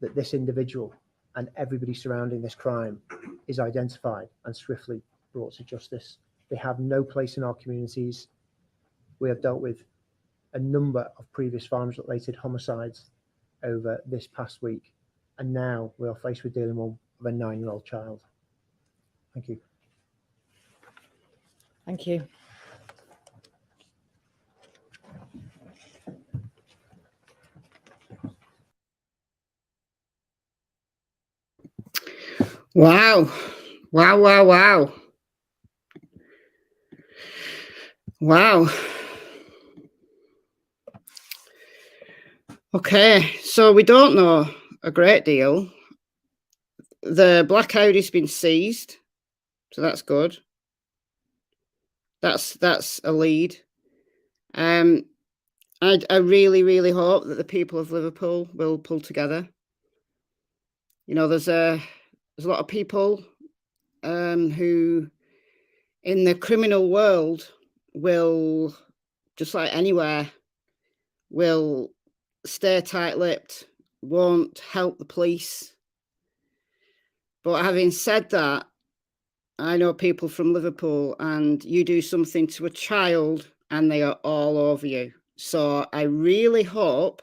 [SPEAKER 10] that this individual and everybody surrounding this crime is identified and swiftly brought to justice. They have no place in our communities. We have dealt with a number of previous firearms-related homicides over this past week, and now we are faced with dealing with a 9-year-old child. Thank you.
[SPEAKER 7] Thank you.
[SPEAKER 1] Wow. Wow, wow, wow. Wow. Okay, so we don't know a great deal. the black Audi's been seized, so that's good. That's a lead. I really, really hope that the people of Liverpool will pull together. You know, there's a lot of people who, in the criminal world, will, just like anywhere, will stay tight-lipped, won't help the police. But having said that, I know people from Liverpool, and you do something to a child and they are all over you. So I really hope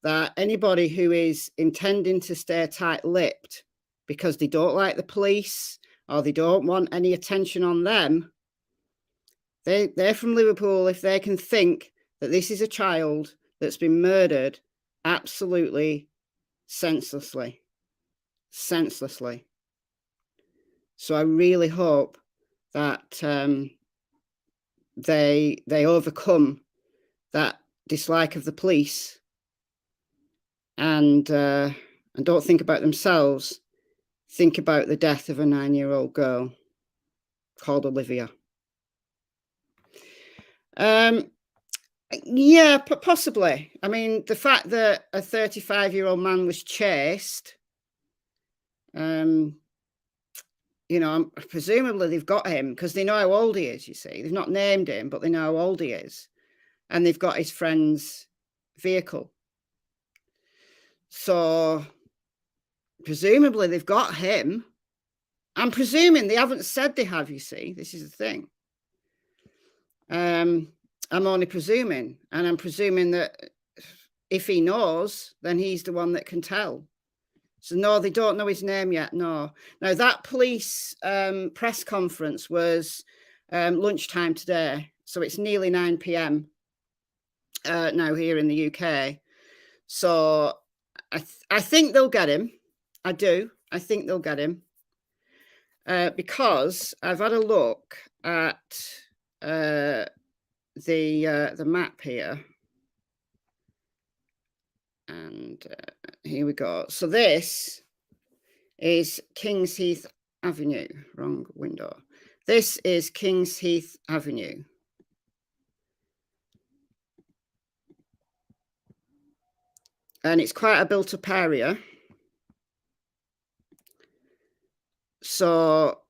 [SPEAKER 1] that anybody who is intending to stay tight-lipped because they don't like the police or they don't want any attention on them, they're from Liverpool, if they can think that this is a child that's been murdered absolutely senselessly. So I really hope that they overcome that dislike of the police and don't think about themselves. Think about the death of a 9-year-old girl called Olivia. Yeah, possibly. I mean, the fact that a 35-year-old man was chased, you know, presumably they've got him because they know how old he is, you see. They've not named him, but they know how old he is. And they've got his friend's vehicle. So, presumably they've got him. I'm presuming they haven't said they have, you see. This is the thing. I'm only presuming. And I'm presuming that if he knows, then he's the one that can tell. So no, they don't know his name yet, no. Now, that police press conference was lunchtime today. So it's nearly 9 p.m. Now here in the UK. So I think they'll get him. I do. I think they'll get him. Because I've had a look at the map here. And here we go. So this is Kings Heath Avenue. Wrong window. This is Kings Heath Avenue. And it's quite a built-up area. So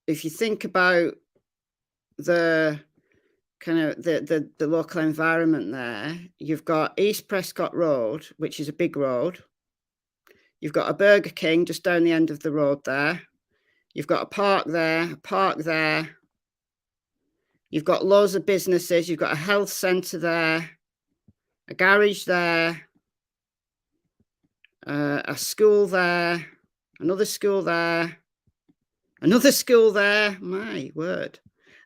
[SPEAKER 1] if you think about the kind of the local environment there, you've got East Prescott Road, which is a big road. You've got a Burger King just down the end of the road there. You've got a park there. You've got loads of businesses. You've got a health centre there, a garage there, a school there, another school there, another school there. My word.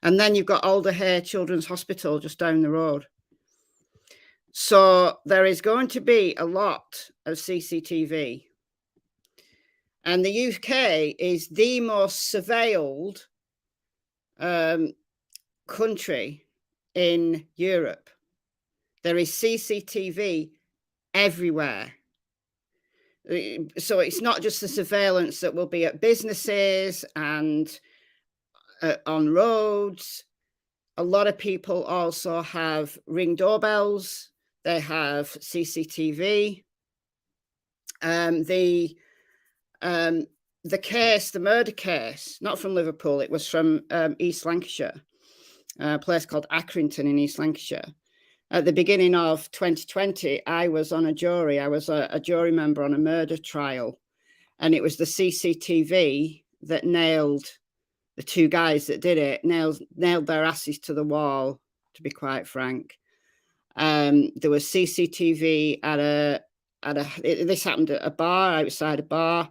[SPEAKER 1] And then you've got Alder Hay Children's Hospital just down the road. So there is going to be a lot of CCTV. And the UK is the most surveilled country in Europe. There is CCTV everywhere. So it's not just the surveillance that will be at businesses and on roads. A lot of people also have Ring doorbells. They have CCTV. The case, the murder case, not from Liverpool, it was from East Lancashire, a place called Accrington in East Lancashire. At the beginning of 2020, I was on a jury. I was a jury member on a murder trial, and it was the CCTV that nailed the two guys that did it, nailed their asses to the wall, to be quite frank. There was CCTV this happened at a bar, outside a bar.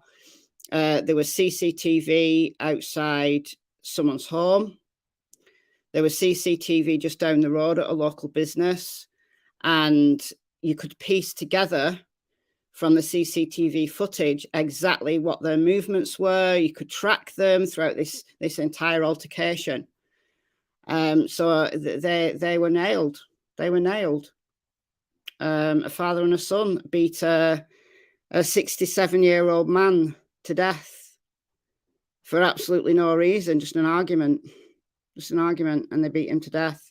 [SPEAKER 1] There was CCTV outside someone's home. There was CCTV just down the road at a local business. And you could piece together from the CCTV footage exactly what their movements were. You could track them throughout this entire altercation. So they were nailed. They were nailed. A father and a son beat a 67-year-old man to death for absolutely no reason, just an argument, and they beat him to death.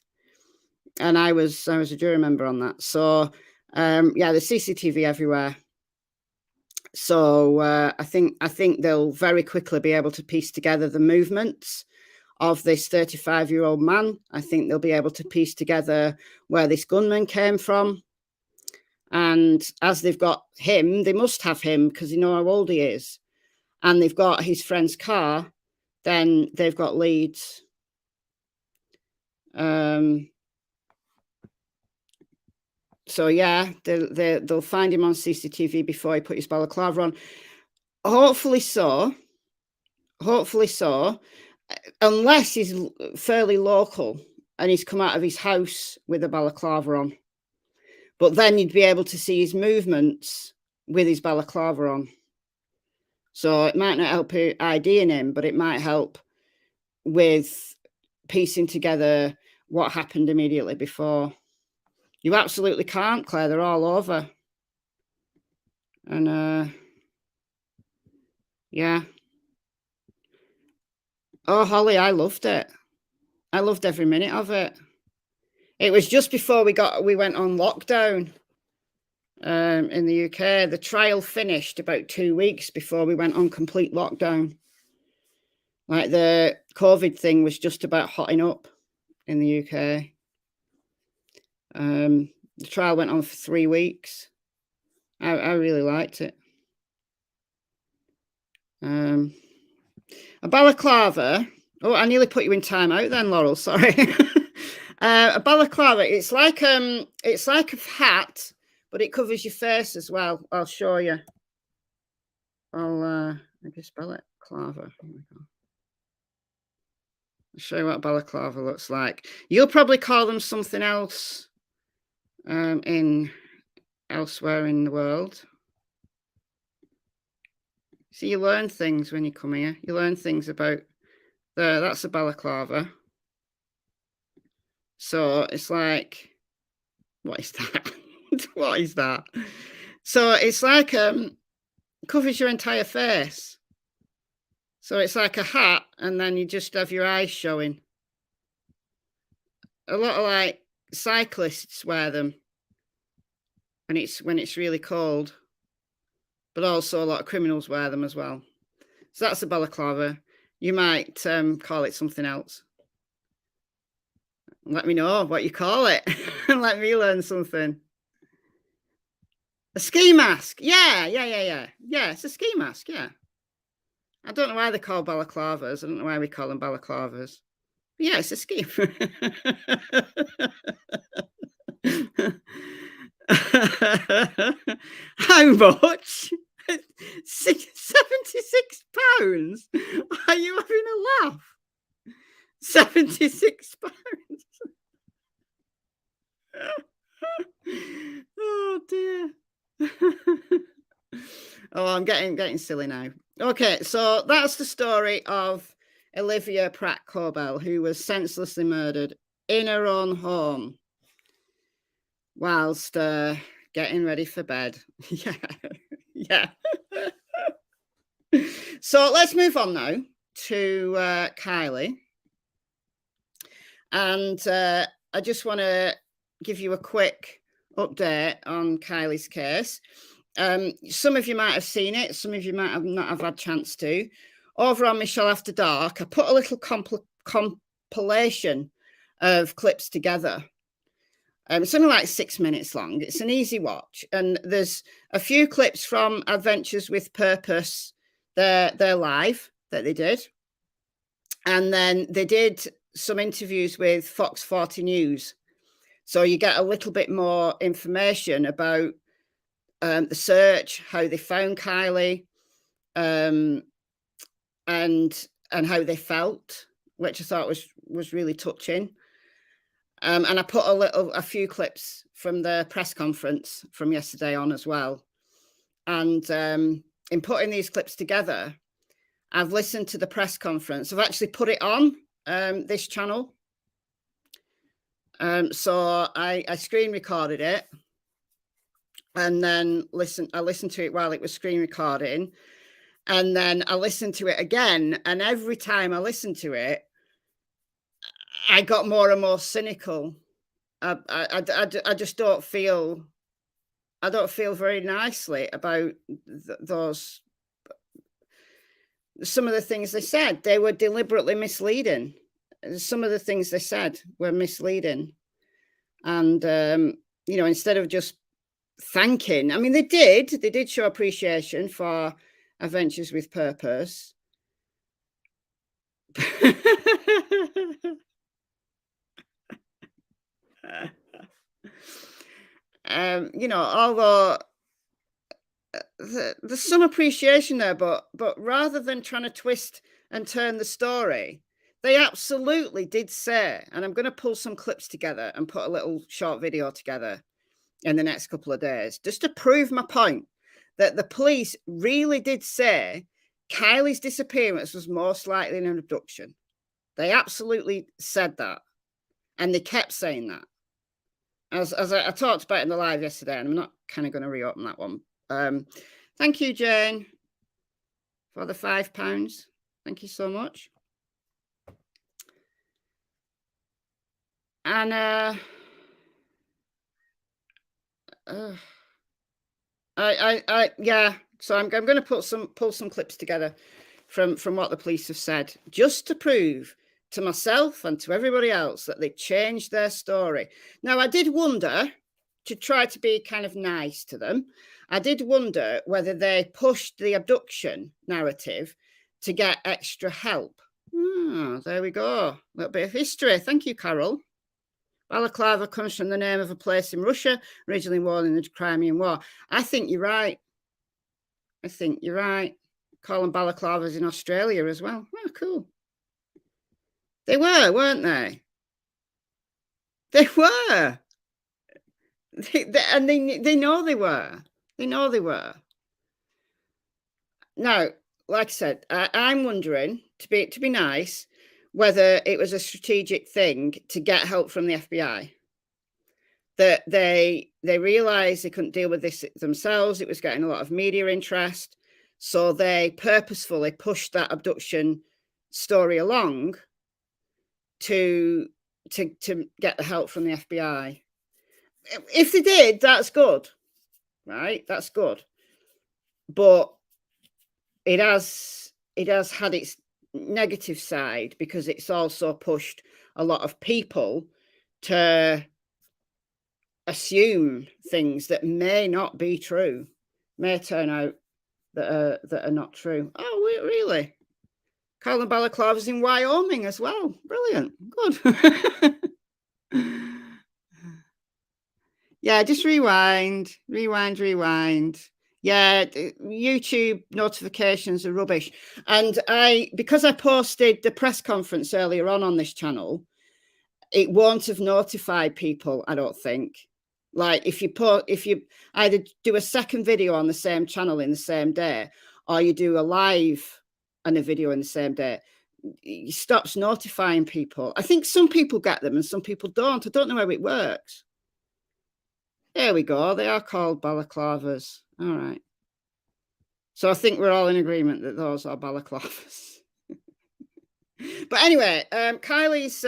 [SPEAKER 1] And I was a jury member on that. So yeah, there's CCTV everywhere. So I think they'll very quickly be able to piece together the movements of this 35-year-old man. I think they'll be able to piece together where this gunman came from. And as they've got him, they must have him because they know how old he is. And they've got his friend's car, then they've got leads. So yeah, they'll find him on CCTV before he put his balaclava on. Hopefully so. Unless he's fairly local and he's come out of his house with a balaclava on. But then you'd be able to see his movements with his balaclava on. So it might not help IDing him, but it might help with piecing together what happened immediately before. You absolutely can't, Claire. They're all over. And yeah. Oh, Holly, I loved it. I loved every minute of it. It was just before we went on lockdown in the UK. The trial finished about 2 weeks before we went on complete lockdown. Like the COVID thing was just about hotting up in the UK. The trial went on for 3 weeks. I really liked it. A balaclava. Oh, I nearly put you in time out then, Laurel. Sorry. A balaclava. It's like a hat, but it covers your face as well. I'll show you. I'll maybe spell it. Clava. Here we go. I'll show you what a balaclava looks like. You'll probably call them something else elsewhere in the world. See, you learn things when you come here. You learn things about that's a balaclava. So it's like, what is that? What is that? So it's like covers your entire face. So it's like a hat, and then you just have your eyes showing. A lot of like cyclists wear them, and it's when it's really cold. But also a lot of criminals wear them as well. So that's a balaclava. You might call it something else. Let me know what you call it. Let me learn something. A ski mask. Yeah. Yeah, it's a ski mask, yeah. I don't know why they're called balaclavas. I don't know why we call them balaclavas. But yeah, it's a ski. How much? £76? Are you having a laugh? £76. Oh dear. Oh, I'm getting silly now. Okay, so that's the story of Olivia Pratt-Cobell, who was senselessly murdered in her own home whilst getting ready for bed. Yeah. So let's move on now to Kylie. And I just want to give you a quick update on Kylie's case. Some of you might have seen it. Some of you might have not have had a chance to. Over on MichelleAfterDark, I put a little compilation of clips together. It's only like 6 minutes long. It's an easy watch. And there's a few clips from Adventures with Purpose, their live that they did. And then they did some interviews with Fox 40 News. So you get a little bit more information about the search, how they found Kylie, and how they felt, which I thought was really touching. And I put a few clips from the press conference from yesterday on as well. And in putting these clips together, I've listened to the press conference. I've actually put it on this channel. So I screen recorded it, and then I listened to it while it was screen recording. And then I listened to it again, and every time I listened to it, I got more and more cynical. I just don't feel, I don't feel very nicely about those. Some of the things they said, they were deliberately misleading. Some of the things they said were misleading. And, you know, instead of just thanking, I mean, they did show appreciation for Adventures with Purpose. You know, although there's some appreciation there, but rather than trying to twist and turn the story, they absolutely did say, and I'm going to pull some clips together and put a little short video together in the next couple of days, just to prove my point, that the police really did say Kylie's disappearance was most likely an abduction. They absolutely said that. And they kept saying that. As I talked about in the live yesterday, and I'm not kind of going to reopen that one. Thank you, Jane, for the £5. Thank you so much. And yeah. So I'm going to pull some clips together from what the police have said, just to prove to myself and to everybody else that they changed their story. Now, I did wonder, to try to be kind of nice to them, I did wonder whether they pushed the abduction narrative to get extra help. Oh, there we go. A little bit of history. Thank you, Carol. Balaclava comes from the name of a place in Russia, originally won in the Crimean War. I think you're right. I think you're right. Calling balaclavas in Australia as well. Oh, cool. They were, weren't they? They were. And they know they were. They know they were. Now, like I said, I'm wondering, to be nice, whether it was a strategic thing to get help from the FBI. That they realized they couldn't deal with this themselves. It was getting a lot of media interest. So they purposefully pushed that abduction story along to get the help from the FBI. If they did, that's good, right? That's good. But it has had its negative side, because it's also pushed a lot of people to assume things that may not be true, may turn out that are not true. Oh, really? Colin Balaclava's in Wyoming as well. Brilliant. Good. Yeah, just rewind. Yeah, YouTube notifications are rubbish. And because I posted the press conference earlier on this channel, it won't have notified people, I don't think. Like if you either do a second video on the same channel in the same day, or you do a live and a video in the same day, it stops notifying people. I think some people get them and some people don't. I don't know how it works. There we go. They are called balaclavas. All right. So I think we're all in agreement that those are balaclavas. But anyway, Kylie's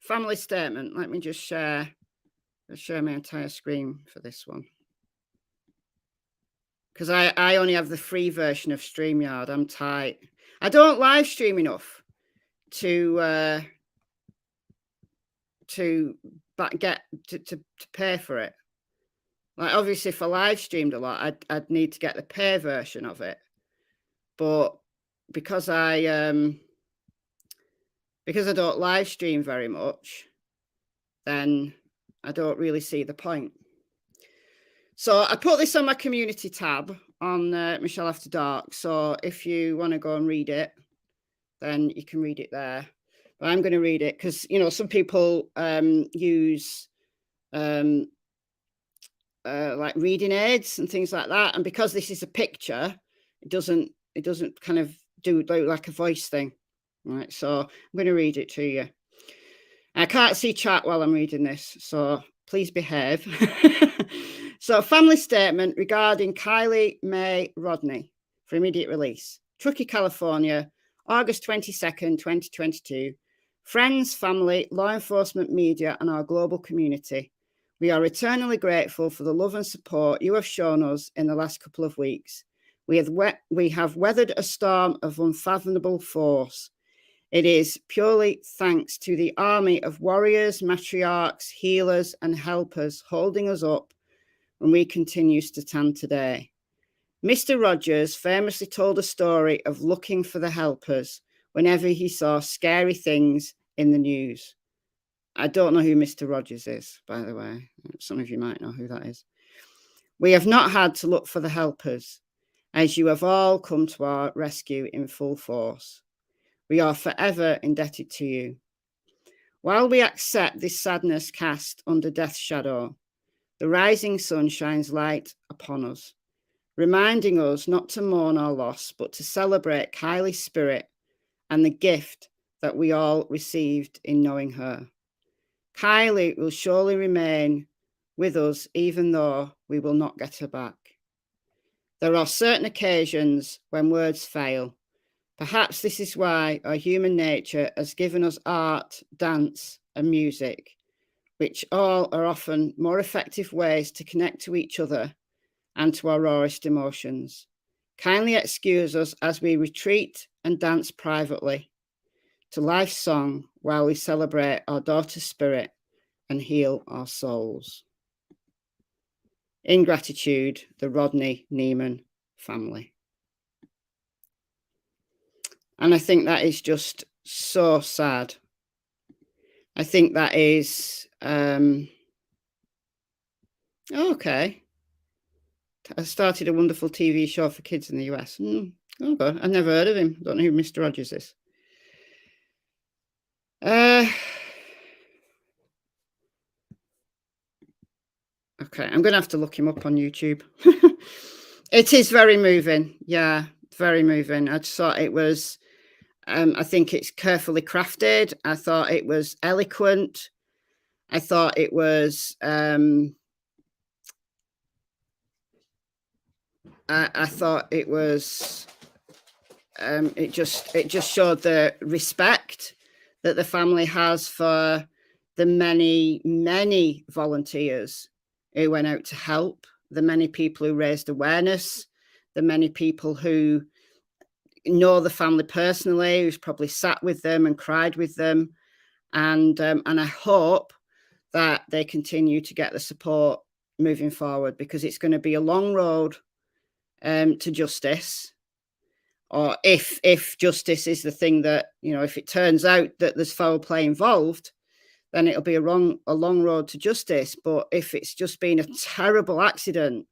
[SPEAKER 1] family statement. Let me just share my entire screen for this one, because I only have the free version of StreamYard. I'm tight. I don't live stream enough to pay for it. Like, obviously, if I live streamed a lot, I'd need to get the pay version of it. But because I don't live stream very much, then I don't really see the point. So I put this on my community tab on MichelleAfterDark. So if you want to go and read it, then you can read it there. But I'm going to read it because, you know, some people use like reading aids and things like that. And because this is a picture, it doesn't kind of do like a voice thing. Right. So I'm going to read it to you. I can't see chat while I'm reading this, so please behave. So, family statement regarding Kiely Rodni. for immediate release. Truckee, California, August 22nd, 2022. Friends, family, law enforcement, media, and our global community, we are eternally grateful for the love and support you have shown us in the last couple of weeks. We have weathered a storm of unfathomable force. It is purely thanks to the army of warriors, matriarchs, healers, and helpers holding us up when we continue to stand today. Mr. Rogers famously told a story of looking for the helpers whenever he saw scary things in the news. I don't know who Mr. Rogers is, by the way. Some of you might know who that is. We have not had to look for the helpers, as you have all come to our rescue in full force. We are forever indebted to you. While we accept this sadness cast under death's shadow, the rising sun shines light upon us, reminding us not to mourn our loss, but to celebrate Kylie's spirit and the gift that we all received in knowing her. Kylie will surely remain with us, even though we will not get her back. There are certain occasions when words fail. Perhaps this is why our human nature has given us art, dance, and music, which all are often more effective ways to connect to each other and to our rawest emotions. Kindly excuse us as we retreat and dance privately to life's song while we celebrate our daughter's spirit and heal our souls. In gratitude, the Rodney Neiman family. And I think that is just so sad. I think that is, okay. I started a wonderful TV show for kids in the US. Oh God, I've never heard of him. Don't know who Mr. Rogers is. Okay, I'm going to have to look him up on YouTube. It is very moving. Yeah, very moving. I just thought it was, I think it's carefully crafted. I thought it was eloquent. I thought it was, I thought it was, it just showed the respect that the family has for the many, many volunteers who went out to help, the many people who raised awareness, the many people who know the family personally, who's probably sat with them and cried with them. And I hope that they continue to get the support moving forward, because it's going to be a long road to justice. Or if justice is the thing that, you know, if it turns out that there's foul play involved, then it'll be a long road to justice. But if it's just been a terrible accident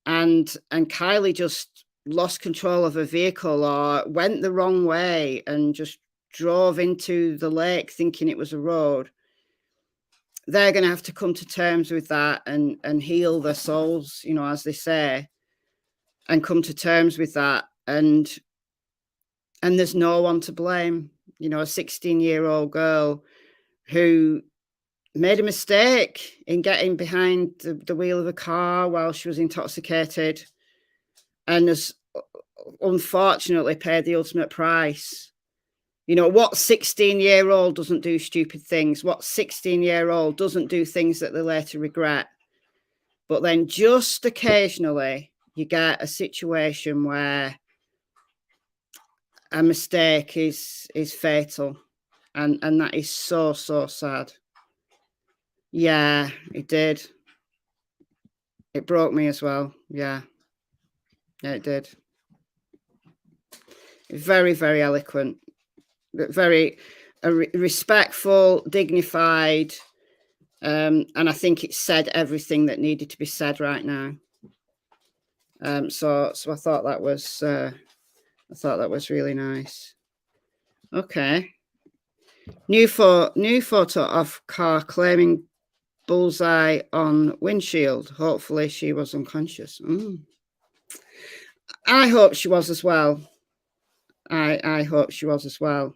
[SPEAKER 1] and Kylie just lost control of her vehicle or went the wrong way and just drove into the lake thinking it was a road, they're going to have to come to terms with that and heal their souls, you know, as they say, and come to terms with that. And there's no one to blame. You know, a 16-year-old girl who made a mistake in getting behind the wheel of a car while she was intoxicated and has unfortunately paid the ultimate price. You know, what 16-year-old doesn't do stupid things? What 16-year-old doesn't do things that they later regret? But then just occasionally you get a situation where a mistake is fatal. And that is so, so sad. Yeah, it did. It broke me as well. Yeah, it did. Very, very eloquent. Very respectful, dignified. And I think it said everything that needed to be said right now. So I thought that was really nice. Okay. New photo of car claiming bullseye on windshield. Hopefully she was unconscious. I hope she was as well. I hope she was as well.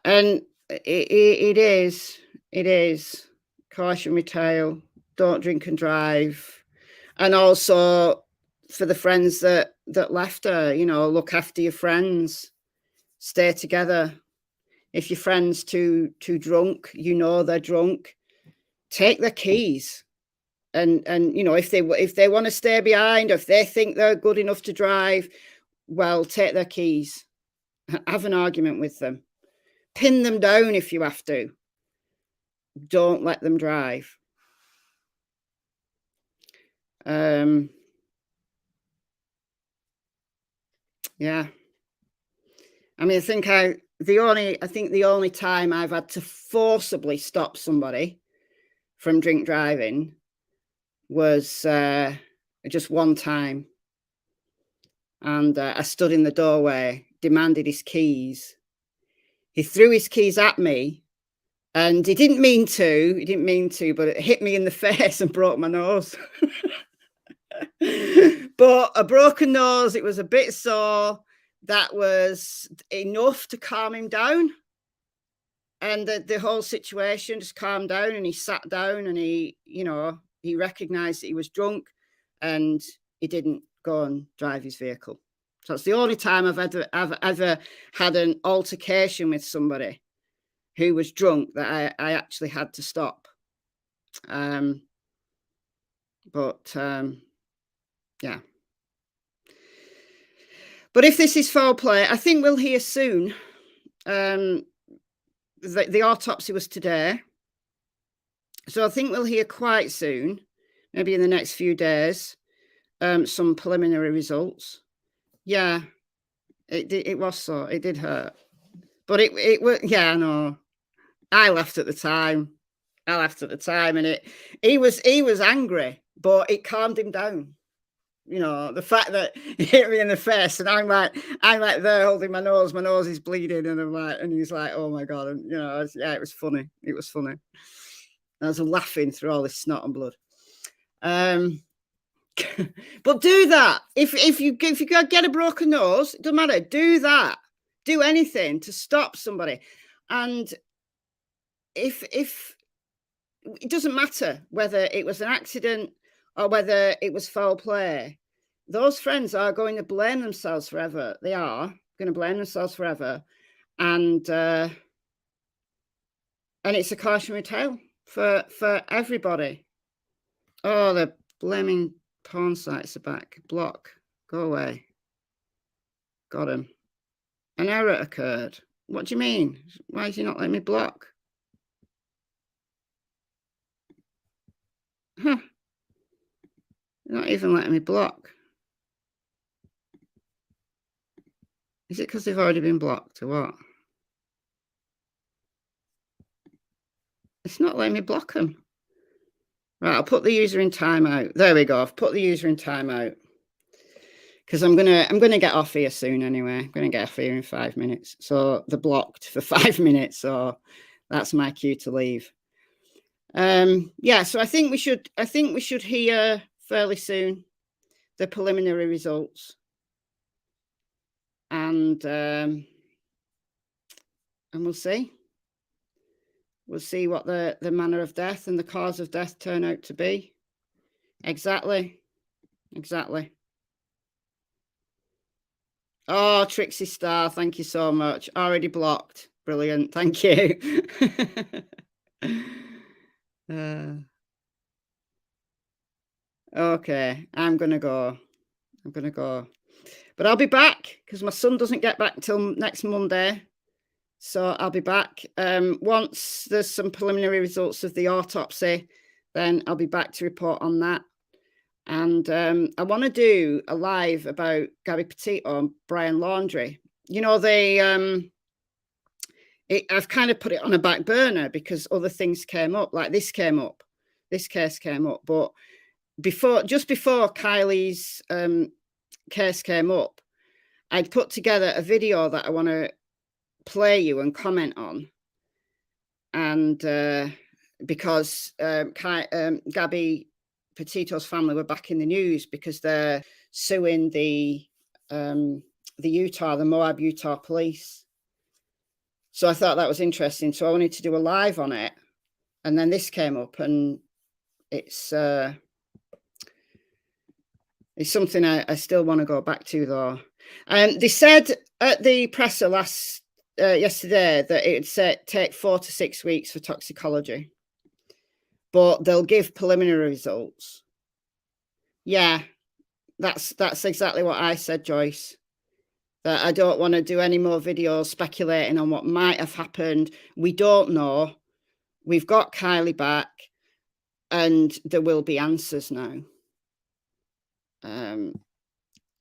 [SPEAKER 1] And it is cautionary tale. Don't drink and drive. And also for the friends that left her. You know, look after your friends, stay together. If your friend's too drunk, you know they're drunk, take their keys. And you know, if they want to stay behind, or if they think they're good enough to drive, well, take their keys. Have an argument with them. Pin them down if you have to. Don't let them drive. Yeah. I mean, I think the only time I've had to forcibly stop somebody from drink driving was just one time. And I stood in the doorway, demanded his keys. He threw his keys at me, and he didn't mean to, but it hit me in the face and broke my nose. But a broken nose, it was a bit sore. That was enough to calm him down. And the whole situation just calmed down, and he sat down, and he recognized that he was drunk, and he didn't go and drive his vehicle. So it's the only time I've ever had an altercation with somebody who was drunk that I actually had to stop. Yeah. But if this is foul play, I think we'll hear soon. The autopsy was today. So I think we'll hear quite soon, maybe in the next few days, some preliminary results. Yeah, it was so. It did hurt. But it was, yeah, I know. I laughed at the time. And he was angry, but it calmed him down. You know, the fact that he hit me in the face, and I'm like there holding my nose is bleeding, and he's like, oh my God. And you know, it was funny. I was laughing through all this snot and blood. But do that. If you get a broken nose, it doesn't matter. Do that. Do anything to stop somebody. And if it doesn't matter whether it was an accident or whether it was foul play, those friends are going to blame themselves forever. They are going to blame themselves forever. And it's a cautionary tale for everybody. Oh, the blaming porn sites are back. Block. Go away. Got him. An error occurred. What do you mean? Why is he not letting me block? Huh. You're not even letting me block. Is it because they've already been blocked or what? It's not letting me block them. Right, I'll put the user in timeout. There we go. I've put the user in timeout. Because I'm gonna get off here soon anyway. I'm gonna get off here in 5 minutes. So they're blocked for 5 minutes. So that's my cue to leave. Yeah, so I think we should hear fairly soon the preliminary results. And we'll see. We'll see what the manner of death and the cause of death turn out to be. Exactly. Oh, Trixie Star, thank you so much. Already blocked. Brilliant. Thank you. Okay, I'm gonna go. But I'll be back because my son doesn't get back until next Monday. So I'll be back. Once there's some preliminary results of the autopsy, then I'll be back to report on that. And I want to do a live about Gabby Petito and Brian Laundrie. You know, I've kind of put it on a back burner because other things came up, like this case came up. But just before Kylie's case came up, I'd put together a video that I want to play you and comment on. And because Gabby Petito's family were back in the news because they're suing the Moab, Utah police. So I thought that was interesting. So I wanted to do a live on it. And then this came up, and it's It's something I still want to go back to, though. They said at the presser yesterday that it would take 4 to 6 weeks for toxicology, but they'll give preliminary results. Yeah, that's exactly what I said, Joyce. That I don't want to do any more videos speculating on what might have happened. We don't know. We've got Kylie back, and there will be answers now.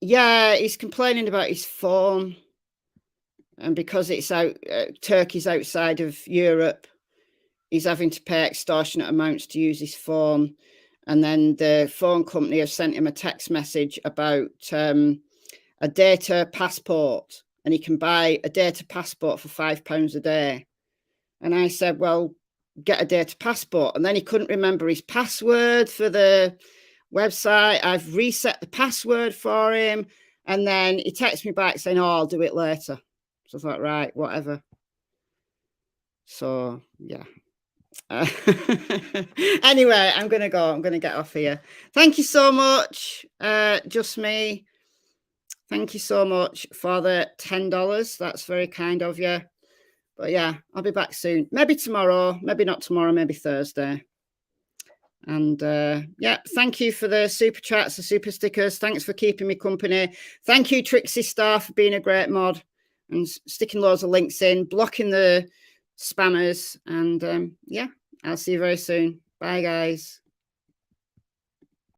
[SPEAKER 1] Yeah, he's complaining about his phone, and because it's out, Turkey's outside of Europe, he's having to pay extortionate amounts to use his phone. And then the phone company have sent him a text message about a data passport, and he can buy a data passport for £5 a day. And I said, well, get a data passport. And then he couldn't remember his password for the website. I've reset the password for him. And then he texted me back saying, oh, I'll do it later. So I thought, right, whatever. So, yeah. Anyway, I'm going to go. I'm going to get off here. Thank you so much, Just Me. Thank you so much for the $10. That's very kind of you. But yeah, I'll be back soon. Maybe tomorrow, maybe not tomorrow, maybe Thursday. And yeah, thank you for the super chats, the super stickers. Thanks for keeping me company. Thank you, Trixie Star, for being a great mod and sticking loads of links in, blocking the spammers. And yeah, I'll see you very soon. Bye, guys.